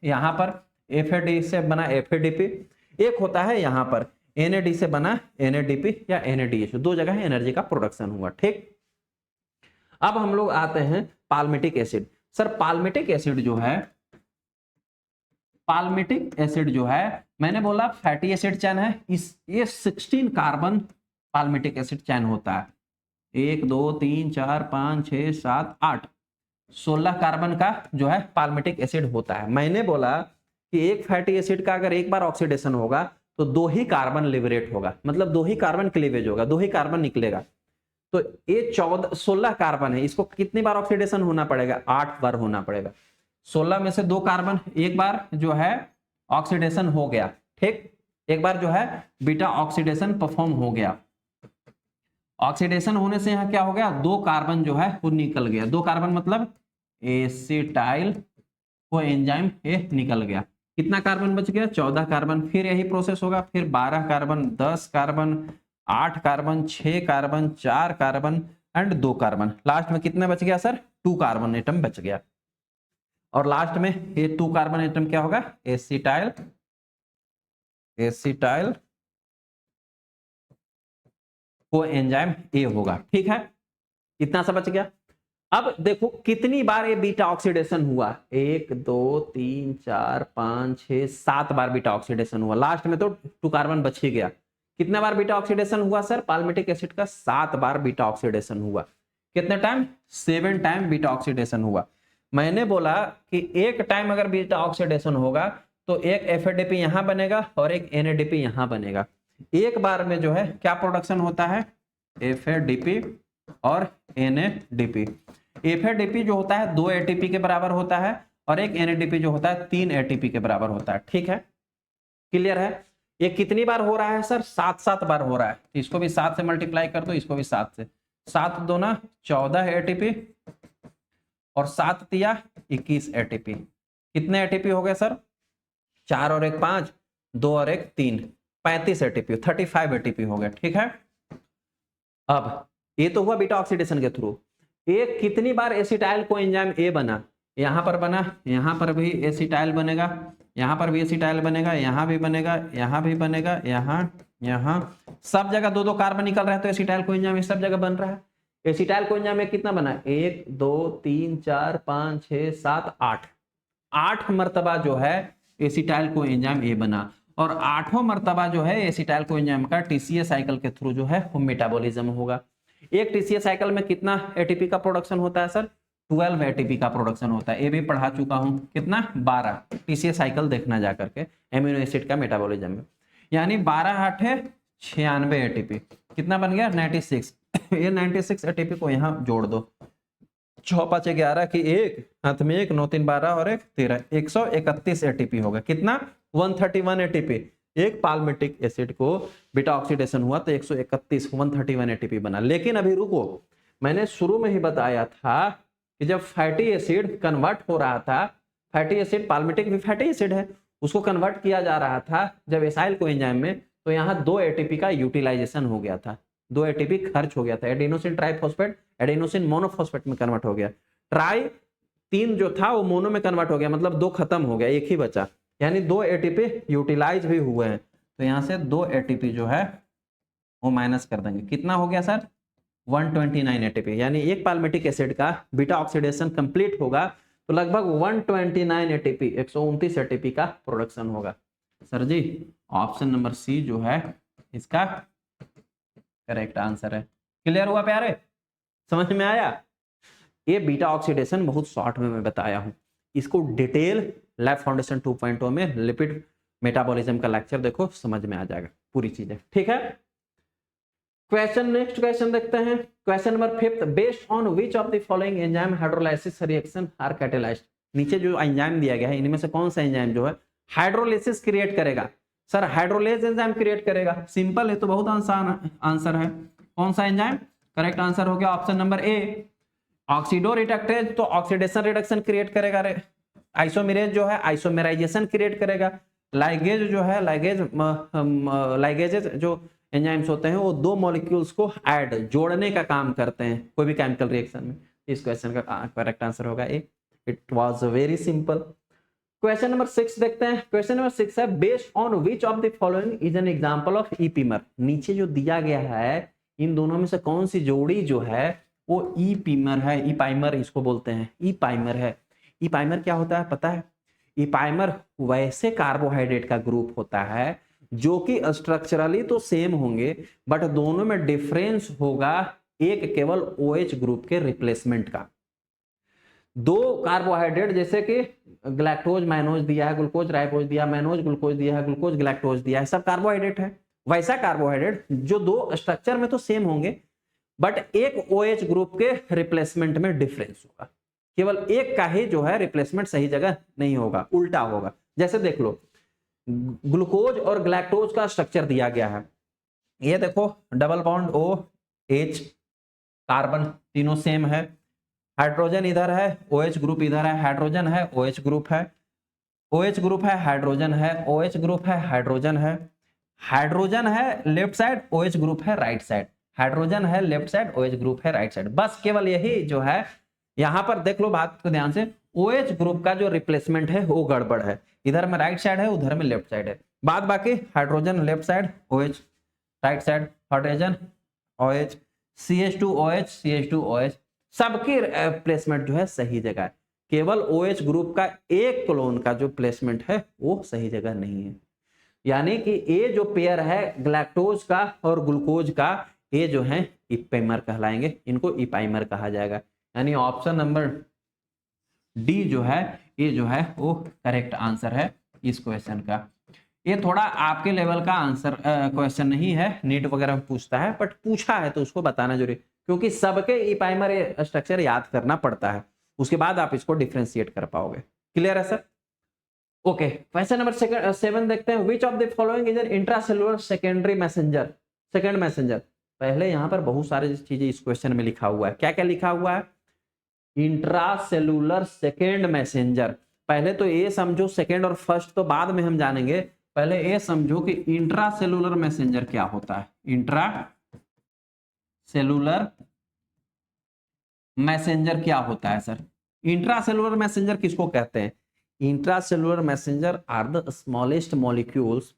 Speaker 1: यहाँ पर एफएडी से बना एफएडीपी, एक होता है यहाँ पर एनएडी से बना एनएडीपी या एनएडीएच। 2 जगह एनर्जी का प्रोडक्शन हुआ। ठीक, अब हम लोग आते हैं palmitic acid. Sir palmitic acid जो है, पाल्मिटिक एसिड जो है मैंने बोला फैटी एसिड चैन है। ये 16 कार्बन पाल्मिटिक एसिड चैन होता है। 1 2 3 4 5 6 7 8 16 कार्बन का जो है पाल्मिटिक एसिड होता है। मैंने बोला कि एक फैटी एसिड का अगर एक बार ऑक्सीडेशन होगा तो 2 ही कार्बन लिबरेट होगा, मतलब 2 ही कार्बन क्लीवेज होगा, 2 ही कार्बन निकलेगा। तो ये 16 कार्बन है, इसको कितनी बार ऑक्सीडेशन होना पड़ेगा? 8 बार होना पड़ेगा। 16 में से 2 कार्बन एक बार जो है ऑक्सीडेशन हो गया। ठीक, एक बार जो है बीटा ऑक्सीडेशन परफॉर्म हो गया। ऑक्सीडेशन होने से यहाँ क्या हो गया? 2 कार्बन जो है वो निकल गया। 2 कार्बन मतलब एसिटाइल को एंजाइम ए निकल गया। कितना कार्बन बच गया? 14 कार्बन। फिर यही प्रोसेस होगा, फिर 12 carbon, 10 carbon, 8 carbon, 6 carbon, 4 carbon and 2 carbon. Last में कितना बच गया सर? 2 कार्बन एटम बच गया। और लास्ट में ये 2 कार्बन एटम क्या होगा? एसिटाइल को एंजाइम ए होगा। ठीक है, कितना सा बच गया? अब देखो कितनी बार ये बीटा ऑक्सीडेशन हुआ? 1 2 3 4 5 6 7 बार बीटा ऑक्सीडेशन हुआ। लास्ट में तो 2 कार्बन बच ही गया। कितने बार बीटा ऑक्सीडेशन हुआ सर? पाल्मिटिक एसिड का 7 बार बीटा ऑक्सीडेशन हुआ। कितने टाइम? 7 टाइम बीटा ऑक्सीडेशन हुआ। मैंने बोला कि एक टाइम अगर बीटा ऑक्सीडेशन होगा तो एक एफएडीपी यहां बनेगा और एक एनएडीपी यहां बनेगा। एक बार में जो है क्या प्रोडक्शन होता है? एफएडीपी और एनएडीपी। एफएडीपी जो होता है 2 एटीपी के बराबर होता है और एक एनएडीपी जो होता है 3 एटीपी के बराबर होता है। ठीक है, क्लियर है? ये कितनी बार हो रहा है सर? 7 बार हो रहा है। इसको भी 7 से मल्टीप्लाई कर दो, इसको भी 7 से। 7 दूना 14 एटीपी और 7 तिया 21 एटीपी। कितने एटीपी हो गए सर? 4 और 1 5, 2 और 1 3, 35 एटीपी, 35 एटीपी हो गए। ठीक है, अब ये तो हुआ बीटा ऑक्सीडेशन के थ्रू। एक कितनी बार एसिटाइल को एंजाइम ए बना, यहां पर बना, यहां पर भी एसिटाइल बनेगा, यहां पर भी एसिटाइल बनेगा, यहां भी बनेगा, यहां भी बनेगा, यहां, यहां, सब जगह 2 2 कार्बन निकल रहा है, तो एसिटाइल को एंजाइम सब जगह बन रहा है। एसिटाइल को एंजाइम में कितना बना? 1 2 3 4 5 6 7 8, 8 मर्तबा जो है एसिटाइल को एंजाइम ए बना, और 8वां मर्तबा जो है एसिटाइल को एंजाइम का टीसीए साइकिल के थ्रू जो है वो मेटाबॉलिज्म होगा। एक टीसीए साइकिल में कितना एटीपी का प्रोडक्शन होता है सर? 12 एटीपी का प्रोडक्शन होता है। ये भी पढ़ा चुका हूं, कितना? 12। टीसीए साइकिल देखना जा करके एमिनो एसिड का मेटाबॉलिज्म में, यानी 12 8 है 96 एटीपी। कितना बन गया? 96। ये 96 एटीपी को यहाँ जोड़ दो, 6 5 11 की 1 हाथ में 1 9 3 12 और 1 13, 131 एटीपी होगा। कितना? 131 एटीपी। एक पाल्मिटिक एसिड को बीटा ऑक्सीडेशन हुआ तो 131 131 एटीपी बना। लेकिन अभी रुको, मैंने शुरू में ही बताया था कि जब फैटी एसिड कन्वर्ट हो रहा था, फैटी एसिड पाल्मिटिक भी फैटी एसिड है, उसको कन्वर्ट किया जा रहा था जब एसाइल को एंजाइम में, तो यहाँ 2 एटीपी का यूटिलाइजेशन हो गया था, 2 एटीपी खर्च हो गया था। एडेनोसिन ट्राइफॉस्फेट एडेनोसिन मोनोफॉस्फेट में कन्वर्ट हो गया, ट्राई 3 जो था वो मोनो में कन्वर्ट हो गया, मतलब 2 खत्म हो गया, 1 ही बचा, यानी 2 एटीपी यूटिलाइज भी हुए हैं। तो यहाँ से 2 एटीपी जो है वो माइनस कर देंगे। कितना हो गया सर? 129 एटीपी। यानी एक पाल्मिटिक एसिड का बीटा ऑक्सीडेशन कंप्लीट होगा तो लगभग 129 एटीपी 129 एटीपी का प्रोडक्शन होगा। सर जी ऑप्शन नंबर सी जो है इसका करेक्ट आंसर है। क्लियर हुआ प्यारे? समझ में आया? ये बीटा ऑक्सीडेशन बहुत शॉर्ट में मैं बताया हूं, इसको डिटेल लैब फाउंडेशन 2.0 में लिपिड मेटाबॉलिज्म का लेक्चर देखो, समझ में आ जाएगा पूरी चीजें। ठीक है, क्वेश्चन, नेक्स्ट क्वेश्चन देखते हैं। Question number 5, based on which of the following enzyme hydrolysis reaction are catalysed. नीचे जो एंजाइम दिया गया है इनमें से कौन सा एंजाइम जो है हाइड्रोलाइसिस क्रिएट करेगा? सर हाइड्रोलेज एंजाइम क्रिएट करेगा, सिंपल है, तो बहुत आसान आंसर है। कौन सा एंजाइम? करेक्ट आंसर हो गया option number A, oxido reductase, तो ऑक्सीडेशन रिडक्शन क्रिएट करेगा। आइसोमेरेज जो है आइसोमेराइजेशन क्रिएट करेगा। लाइगेज जो है लाइगेजेस जो एंजाइम्स होते हैं वो 2 मॉलिक्यूल्स को ऐड जोड़ने का काम करते हैं कोई भी केमिकल रिएक्शन में। इस क्वेश्चन का करेक्ट आंसर होगा A. It was very simple. Question number 6 देखते हैं। क्वेश्चन नंबर 6 है, based on which of the following is an example of epimer. नीचे जो दिया गया है इन दोनों में से कौन सी जोड़ी जो है वो ईपीमर है, ईपाइमर इसको बोलते हैं, ईपाइमर है। ईपाइमर क्या होता है पता है? ईपाइमर वैसे कार्बोहाइड्रेट का ग्रुप होता है जो कि स्ट्रक्चरली तो सेम होंगे बट दोनों में डिफरेंस होगा एक केवल OH ग्रुप के रिप्लेसमेंट का। 2 कार्बोहाइड्रेट जैसे कि ग्लैक्टोज माइनोज दिया है, ग्लूकोज राइबोज दिया, माइनोज ग्लूकोज दिया है, ग्लूकोज ग्लैक्टोज दिया है, सब कार्बोहाइड्रेट है। वैसा कार्बोहाइड्रेट जो 2 स्ट्रक्चर में तो सेम होंगे बट एक OH ग्रुप के रिप्लेसमेंट में डिफरेंस होगा, केवल एक का ही जो है रिप्लेसमेंट सही जगह नहीं होगा, उल्टा होगा। जैसे देख लो ग्लूकोज और ग्लैक्टोज का स्ट्रक्चर दिया गया है, ये देखो डबल बॉन्ड OH कार्बन तीनों सेम है, हाइड्रोजन इधर है, OH ग्रुप इधर है, हाइड्रोजन है, OH ग्रुप है, OH ग्रुप है, हाइड्रोजन है, OH ग्रुप है, हाइड्रोजन है, हाइड्रोजन है लेफ्ट साइड, OH ग्रुप है राइट साइड, हाइड्रोजन है लेफ्ट साइड, OH ग्रुप है राइट साइड। बस केवल यही जो है, यहां पर देख लो बात को ध्यान से, OH ग्रुप का जो रिप्लेसमेंट है वो गड़बड़ है, इधर में राइट साइड है उधर में लेफ्ट साइड है। बाद बाकी hydrogen left side, OH right side, hydrogen OH, CH2OH CH2OH, सबकी प्लेसमेंट जो है सही जगह है, केवल OH ग्रुप का एक क्लोन का जो प्लेसमेंट है वो सही जगह नहीं है। यानी कि ये जो पेयर है ग्लैक्टोज का और ग्लूकोज का, ये जो है इपाइमर कहलाएंगे, इनको इपाइमर कहा जाएगा। यानी ऑप्शन नंबर डी जो है ये जो है वो करेक्ट आंसर है इस क्वेश्चन का। ये थोड़ा आपके लेवल का आंसर क्वेश्चन नहीं है, नीट वगैरह में पूछता है बट पूछा है तो उसको बताना जरूरी, क्योंकि सबके इपाइमर स्ट्रक्चर याद करना पड़ता है, उसके बाद आप इसको डिफरेंशिएट कर पाओगे। क्लियर है सर? ओके, क्वेश्चन नंबर 7 देखते हैं। विच of the following is N intracellular secondary messenger, second messenger. पहले यहां पर बहुत सारी चीजें इस क्वेश्चन में लिखा हुआ है, क्या क्या लिखा हुआ है? इंट्रासेलुलर सेकेंड मैसेंजर, पहले तो ये समझो, सेकेंड और फर्स्ट तो बाद में हम जानेंगे, पहले ये समझो कि इंट्रा सेलुलर मैसेंजर क्या होता है। इंट्रा सेलुलर मैसेंजर क्या होता है सर? इंट्रा सेलुलर मैसेंजर किसको कहते हैं? Intra cellular messenger R the smallest molecules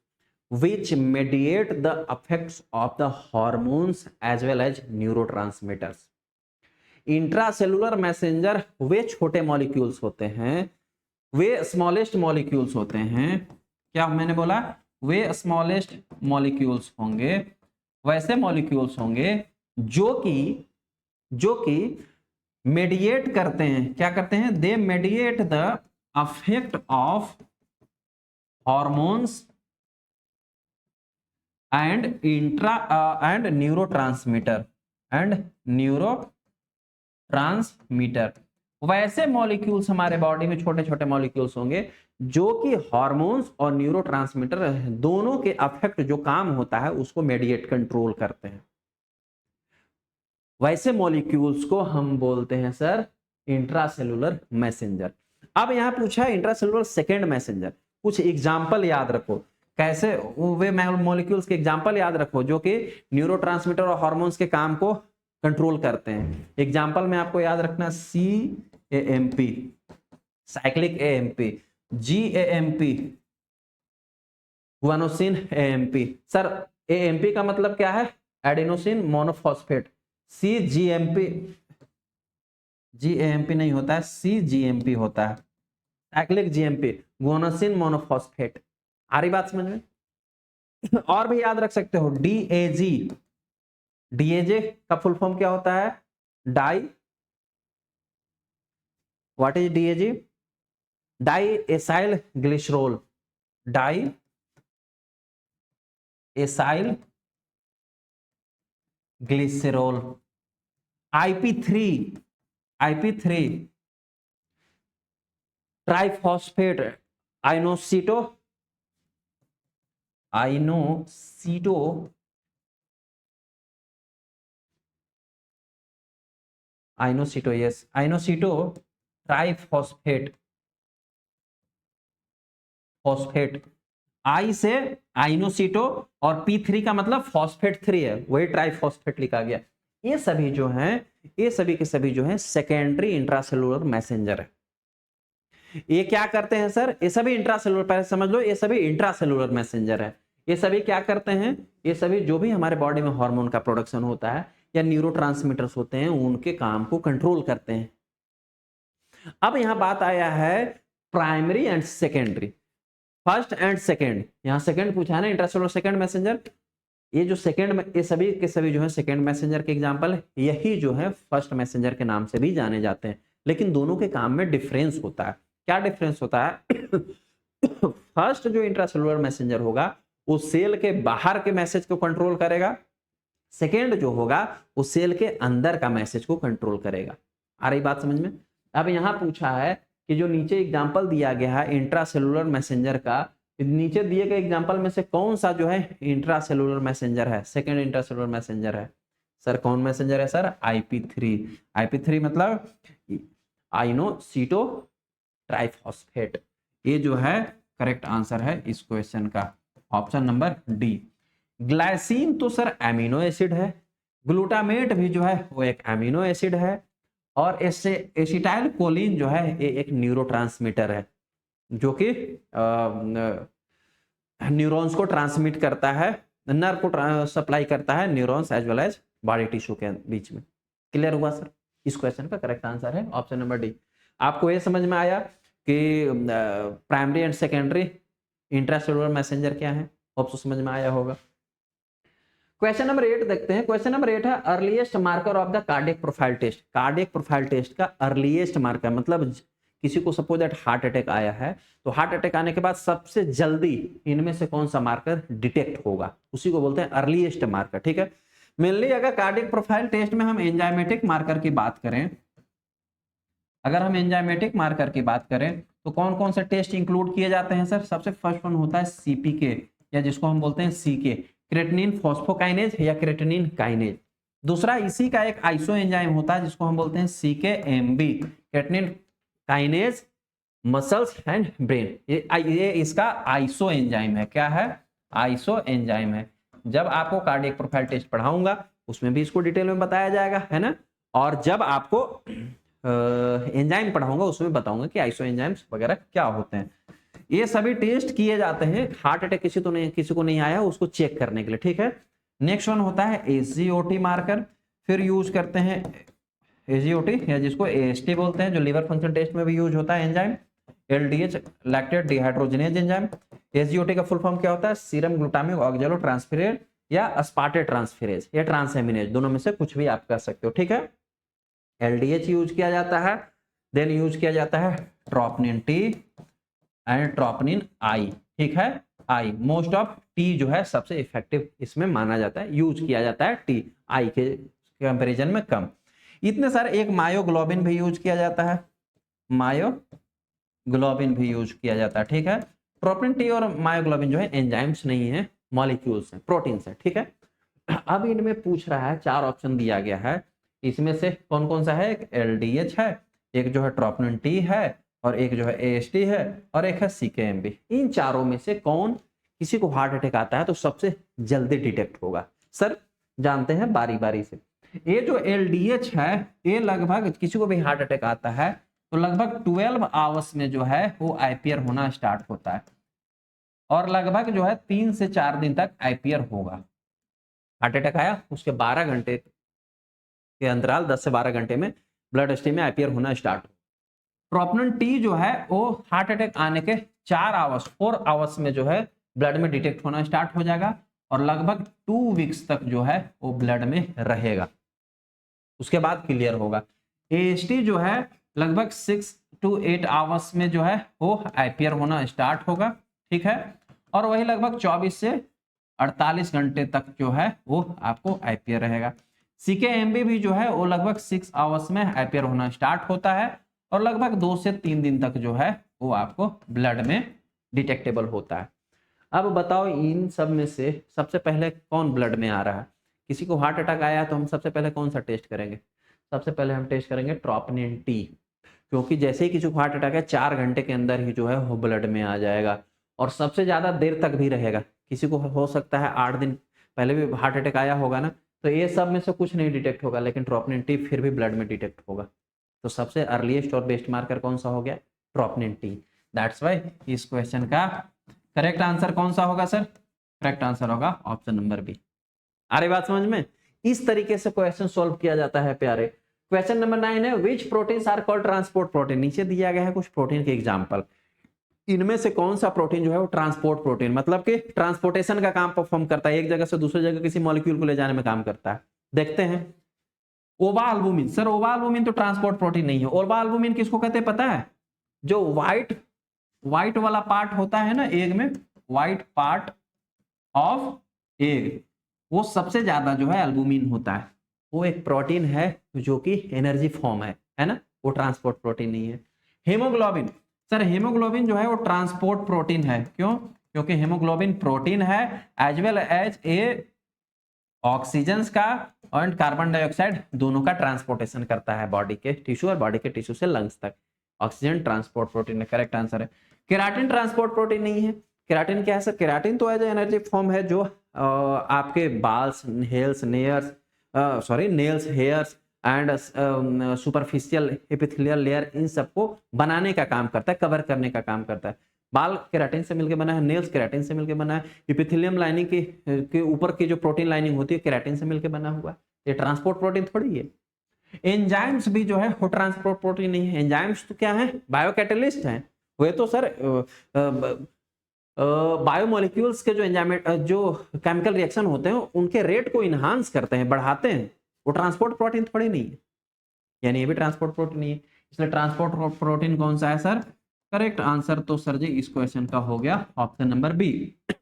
Speaker 1: which mediate the effects of the hormones as well as neurotransmitters. Intracellular messenger वे छोटे मॉलिक्यूल्स होते हैं, वे स्मॉलेस्ट मॉलिक्यूल्स होते हैं, क्या मैंने बोला? वे स्मॉलेस्ट मॉलिक्यूल्स होंगे, वैसे मॉलिक्यूल्स होंगे जो कि मेडिएट करते हैं, क्या करते हैं? They mediate the affect of hormones and neurotransmitter. वैसे मॉलिक्यूल्स हमारे बॉडी में छोटे छोटे मॉलिक्यूल्स होंगे जो कि हार्मोन्स और न्यूरोट्रांसमीटर दोनों के अफेक्ट जो काम होता है उसको मेडिएट कंट्रोल करते हैं। वैसे मॉलिक्यूल्स को हम बोलते हैं सर इंट्रासेलुलर मैसेंजर। अब यहां पूछा है इंट्रासेलुलर सेकेंड मैसेंजर, कुछ एग्जाम्पल याद रखो कैसे वे मॉलिक्यूल्स के एग्जांपल याद रखो जो कि न्यूरोट्रांसमीटर और हार्मोन्स के काम को कंट्रोल करते हैं। एग्जांपल में आपको याद रखना CAMP cyclic AMP, GAMP guanosine AMP। Sir AMP का मतलब क्या है? Adenosine monophosphate. CGMP GAMP नहीं होता है, CGMP होता है, साइक्लिक GMP गुआनोसिन मोनोफॉस्फेट। आ रही बात समझ में? और भी याद रख सकते हो DAG। DAG का फुल फॉर्म क्या होता है? Di, what is DAG? Diacylglycerol, diacylglycerol. IP3 triphosphate inositol triphosphate I से आइनोसिटो और P3 का मतलब फॉस्फेट 3 है, वही ट्राइफॉस्फेट लिखा गया। ये सभी जो हैं, ये सभी के सभी जो हैं सेकेंडरी इंट्रासेलुलर मैसेंजर है। ये क्या करते हैं सर? ये सभी इंट्रासेलुलर, पहले समझ लो ये सभी इंट्रासेलुलर मैसेंजर है। ये सभी क्या करते हैं? ये सभी जो भी हमारे बॉडी में हार्मोन का प्रोडक्शन होता है या न्यूरोट्रांसमीटर्स होते हैं उनके काम को कंट्रोल करते हैं। अब यहां बात आया है primary and secondary, first and second. यहां सेकेंड पूछा है ना, इंट्रासेलुलर सेकेंड मैसेंजर। ये जो सेकेंड, ये सभी के सभी जो है सेकेंड मैसेंजर के एग्जांपल है। यही जो है फर्स्ट मैसेंजर के नाम से भी जाने जाते हैं, लेकिन दोनों के काम में डिफरेंस होता है। क्या डिफरेंस होता है? फर्स्ट जो इंट्रासेलुलर मैसेंजर होगा वो सेल के बाहर के मैसेज को कंट्रोल करेगा, सेकेंड जो होगा वो सेल के अंदर का मैसेज को कंट्रोल करेगा। आ रही बात समझ में? अब यहां पूछा है कि जो नीचे एग्जांपल दिया गया है इंट्रासेलुलर मैसेंजर का, नीचे दिए गए एग्जांपल में से कौन सा जो है इंट्रासेलुलर मैसेंजर है, सेकेंड इंट्रासेलुलर मैसेंजर है? सर कौन मैसेंजर है सर? IP3 मतलब आइनोसिटो ट्राइफॉस्फेट। ये जो है करेक्ट आंसर है इस क्वेश्चन का, ऑप्शन नंबर डी। ग्लाइसिन तो सर एमिनो एसिड है, ग्लूटामेट भी जो है वो एक एमिनो एसिड है, और एसिटाइल कोलिन जो है ये एक न्यूरोट्रांसमीटर है जो कि न्यूरॉन्स को ट्रांसमिट करता है, नर्व को सप्लाई करता है neurons as well as body tissue के बीच में। क्लियर हुआ सर? इस क्वेश्चन का करेक्ट आंसर है ऑप्शन नंबर डी। आपको ये समझ में आया कि primary and secondary intracellular messenger क्या है? होप समझ में आया होगा। क्वेश्चन नंबर 8 देखते हैं। क्वेश्चन नंबर 8 है earliest marker of the cardiac profile test. Cardiac profile test का अर्लीस्ट मार्कर मतलब किसी को सपोज दैट हार्ट अटैक आया है, तो हार्ट अटैक आने के बाद सबसे जल्दी इनमें से कौन सा मार्कर डिटेक्ट होगा, उसी को बोलते हैं अर्लीस्ट मार्कर। ठीक है, मेनली अगर कार्डियक प्रोफाइल टेस्ट में हम एंजाइमेटिक मार्कर की बात करें, अगर हम एंजाइमेटिक मार्कर की बात करें तो कौन कौन से टेस्ट इंक्लूड किए जाते हैं सर? सबसे फर्स्ट वन होता है CPK या जिसको हम बोलते हैं CK, क्रेटिनिन फॉस्फोकाइनेज या क्रेटिनिन काइनेज। दूसरा इसी का एक आइसो एंजाइम होता है जिसको हम बोलते हैं CKMB, creatinine kinase muscles and brain. ये इसका आइसो एंजाइम है। क्या है? आइसो एंजाइम है। जब आपको कार्डियक प्रोफाइल टेस्ट पढ़ाऊंगा उसमें भी इसको डिटेल में बताया जाएगा, है ना। और जब आपको एंजाइम पढ़ाऊंगा उसमें बताऊंगा कि आइसो एंजाइम्स वगैरह क्या होते हैं। ये सभी टेस्ट किए जाते हैं, हार्ट अटैक किसी को नहीं आया उसको चेक करने के लिए, ठीक है। नेक्स्ट वन होता है एसजीओटी मार्कर। फिर यूज करते हैं एजीओटी या जिसको एएसटी बोलते हैं, जो लिवर फंक्शन टेस्ट में भी यूज होता है enzyme. LDH lactate dehydrogenase enzyme. SGOT का फुल फॉर्म क्या होता है? सीरम ग्लूटामिक ऑक्सैलो ट्रांसफेरेज या अस्पार्टेट ट्रांसफेरेज या ट्रांसएमिनेज, दोनों में से कुछ भी आप कर सकते हो, ठीक है। एलडीएच यूज किया जाता है। देन यूज किया जाता है ट्रोपनिन टी एंड ट्रोपनिन आई, ठीक है। आई मोस्ट ऑफ टी जो है सबसे इफेक्टिव इसमें माना जाता है, यूज किया जाता है टी, आई के कंपैरिजन में कम। इतने सारे, एक मायोग्लोबिन भी यूज किया जाता है, मायोग्लोबिन भी यूज किया जाता है, ठीक है। ट्रोपनिन टी और मायोग्लोबिन जो है एंजाइम्स नहीं है, मॉलिक्यूल्स हैं, प्रोटीन्स हैं, ठीक है। अब इनमें पूछ रहा है, 4 ऑप्शन दिया गया है, इसमें से कौन कौन सा है? एक एलडीएच है, एक जो है ट्रोपनिन टी है, और एक जो है एएसटी है, और एक है सीकेएमबी। इन चारों में से कौन किसी को हार्ट अटैक आता है तो सबसे जल्दी डिटेक्ट होगा? सर जानते हैं बारी बारी से। ये जो एलडीएच है ये लगभग किसी को भी हार्ट अटैक आता है तो लगभग 12 आवर्स में जो है वो आईपीआर होना स्टार्ट होता है, और लगभग जो है 3 से 4 दिन तक आईपीआर होगा। हार्ट अटैक आया उसके 12 घंटे के अंतराल, 10 से 12 घंटे में ब्लड स्ट्रीम में आईपीआर होना स्टार्ट हो। ट्रोपनिन टी जो है वो हार्ट अटैक आने के 4 आवर्स में जो है ब्लड में डिटेक्ट होना स्टार्ट हो जाएगा, और लगभग 2 वीक्स तक जो है वो ब्लड में रहेगा, उसके बाद क्लियर होगा। एएसटी जो है लगभग 6 to 8 आवर्स में जो है वो आईपीआर होना स्टार्ट होगा, ठीक है। और वही लगभग 24 से 48 घंटे तक जो है वो आपको आईपीआर रहेगा। सीकेएमबी भी जो है वो लगभग 6 आवर्स में आईपीआर होना स्टार्ट होता है, और लगभग 2 से 3 दिन तक जो है वो आपको ब्लड में डिटेक्टेबल होता है। अब बताओ इन सब में से सबसे पहले कौन ब्लड में आ रहा है? किसी को हार्ट अटैक आया तो हम सबसे पहले कौन सा टेस्ट करेंगे? सबसे पहले हम टेस्ट करेंगे ट्रोपनिन टी, क्योंकि जैसे ही किसी को हार्ट अटैक है 4 घंटे के अंदर ही जो है वो ब्लड में आ जाएगा, और सबसे ज्यादा देर तक भी रहेगा। किसी को हो सकता है 8 दिन पहले भी हार्ट अटैक आया होगा ना, तो ये सब में से कुछ नहीं डिटेक्ट होगा, लेकिन ट्रोपनिन टी फिर भी ब्लड में डिटेक्ट होगा। तो सबसे अर्लीस्ट और बेस्ट मार्कर कौन सा हो गया? ट्रोपनिन टी। दैट्स वाई इस क्वेश्चन का करेक्ट आंसर कौन सा होगा सर? करेक्ट आंसर होगा ऑप्शन नंबर बी। आ रही बात समझ में? इस तरीके से क्वेश्चन सॉल्व किया जाता है प्यारे। क्वेश्चन नंबर 9 है which proteins are called transport protein. नीचे दिया गया है कुछ प्रोटीन के एग्जांपल, इनमें से कौन सा प्रोटीन जो है वो ट्रांसपोर्ट प्रोटीन, मतलब कि ट्रांसपोर्टेशन का काम परफॉर्म करता है, एक जगह से दूसरी जगह किसी मॉलिक्यूल को ले जाने में काम करता है। देखते हैं। ओवा अल्बुमिन। सर ओवा अल्बुमिन तो ट्रांसपोर्ट प्रोटीन नहीं है। ओवा अल्बुमिन किसको कहते हैं पता है? जो व्हाइट वाला पार्ट होता है ना एग में, व्हाइट पार्ट ऑफ एग, वो सबसे ज्यादा जो है अल्बुमिन होता है। वो एक प्रोटीन है जो कि एनर्जी फॉर्म है ना, वो ट्रांसपोर्ट प्रोटीन नहीं है। हेमोग्लोबिन। सर हेमोग्लोबिन जो है वो ट्रांसपोर्ट प्रोटीन है। क्यों? क्योंकि हेमोग्लोबिन प्रोटीन है as well as a oxygen का और कार्बन डाइऑक्साइड दोनों का ट्रांसपोर्टेशन करता है बॉडी के टिश्यू और बॉडी के टिश्यू से लंग्स तक। ऑक्सीजन ट्रांसपोर्ट प्रोटीन है, करेक्ट आंसर है। केराटिन ट्रांसपोर्ट प्रोटीन नहीं है। केराटिन क्या है सर? केराटिन तो एज एनर्जी फॉर्म है जो आपके बाल्स, nails, hairs and superficial epithelial layer, इन सबको बनाने का काम करता है, कवर करने का काम करता है। बाल केराटिन से मिलकर बना है, नेल्स केराटिन से मिलकर बना है, एपिथेलियम लाइनिंग के ऊपर की जो प्रोटीन लाइनिंग होती है केराटिन से मिलकर बना हुआ है। ये ट्रांसपोर्ट प्रोटीन थोड़ी है। एंजाइम्स भी जो है वो ट्रांसपोर्ट प्रोटीन नहीं है। एंजाइम्स तो क्या है? बायोकैटलिस्ट हैं। वे तो सर बायोमोलिक्यूल्स के जो एंजाइम जो केमिकल रिएक्शन होते हैं उनके रेट को इनहांस करते हैं, बढ़ाते हैं। वो ट्रांसपोर्ट प्रोटीन थोड़ी नहीं है, यानी ये भी ट्रांसपोर्ट प्रोटीन नहीं है। इसलिए ट्रांसपोर्ट प्रोटीन कौन सा है सर? करेक्ट आंसर तो सर जी इस क्वेश्चन का हो गया option number B,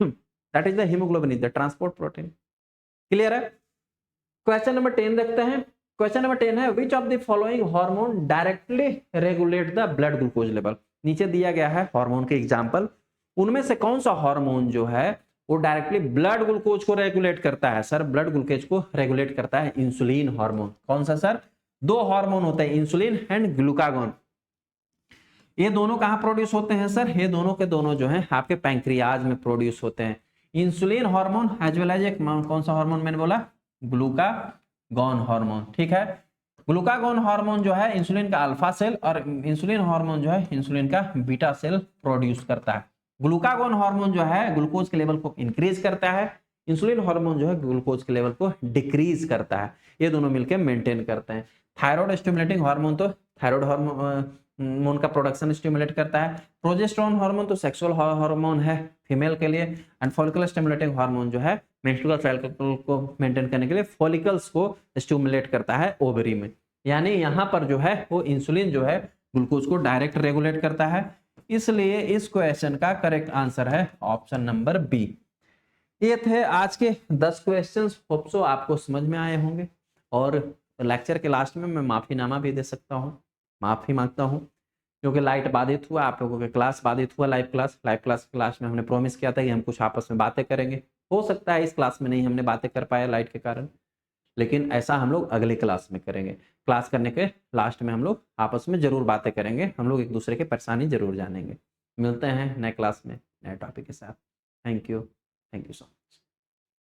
Speaker 1: that is the haemoglobin is the transport protein. Clear है? क्वेश्चन नंबर 10 देखते हैं। क्वेश्चन नंबर 10 है which of the following hormone directly regulate the blood glucose level. नीचे दिया गया है हार्मोन के एग्जांपल, उनमें से कौन सा हार्मोन जो है वो डायरेक्टली ब्लड ग्लूकोज को रेगुलेट करता है? सर ब्लड ग्लूकोज को रेगुलेट करता है इंसुलिन हार्मोन। कौन सा सर? 2 हार्मोन होते हैं, इंसुलिन एंड ग्लूकागॉन। ये दोनों कहाँ प्रोड्यूस होते हैं सर? ये दोनों के दोनों जो है आपके पैंक्रियाज में प्रोड्यूस होते हैं। Insulin hormone as well as एक कौन सा हार्मोन मैंने बोला? ग्लूकागॉन हार्मोन, ठीक है। ग्लूकागॉन हार्मोन जो है इंसुलिन का अल्फा सेल और इंसुलिन हार्मोन जो है इंसुलिन का बीटा सेल प्रोड्यूस करता है। ग्लूकागॉन हार्मोन जो है ग्लूकोज के लेवल को इंक्रीज करता है, इंसुलिन हार्मोन जो है ग्लूकोज के लेवल को डिक्रीज करता है। ये दोनों मिलकर मेंटेन करते हैं। थायराइड स्टिमुलेटिंग हार्मोन तो थायराइड हार्मोन का प्रोडक्शन स्टिमुलेट करता है। प्रोजेस्टेरोन हार्मोन तो सेक्सुअल हार्मोन है फीमेल के लिए। एंड फॉलिकल स्टिमुलेटिंग हार्मोन जो है मेंस्ट्रुअल साइकिल को मेंटेन करने के लिए फॉलिकल्स को स्टिमुलेट करता है ओवरी में। यानी यहाँ पर जो है वो इंसुलिन जो है ग्लूकोज को डायरेक्ट रेगुलेट करता है। इसलिए इस क्वेश्चन का करेक्ट आंसर है ऑप्शन नंबर बी। ये थे आज के 10 क्वेश्चंस। होप सो आपको समझ में आए होंगे। और लेक्चर के लास्ट में मैं माफीनामा भी दे सकता हूँ, माफी मांगता हूँ क्योंकि लाइट बाधित हुआ, आप लोगों के क्लास बाधित हुआ। लाइव क्लास में हमने प्रॉमिस किया था कि हम कुछ आपस में बातें करेंगे। हो सकता है इस क्लास में नहीं हमने बातें कर पाए लाइट के कारण, लेकिन ऐसा हम लोग अगले क्लास में करेंगे। क्लास करने के लास्ट में हम लोग आपस में जरूर बातें करेंगे, हम लोग एक दूसरे की परेशानी जरूर जानेंगे। मिलते हैं नए क्लास में नए टॉपिक के साथ। Thank you so much.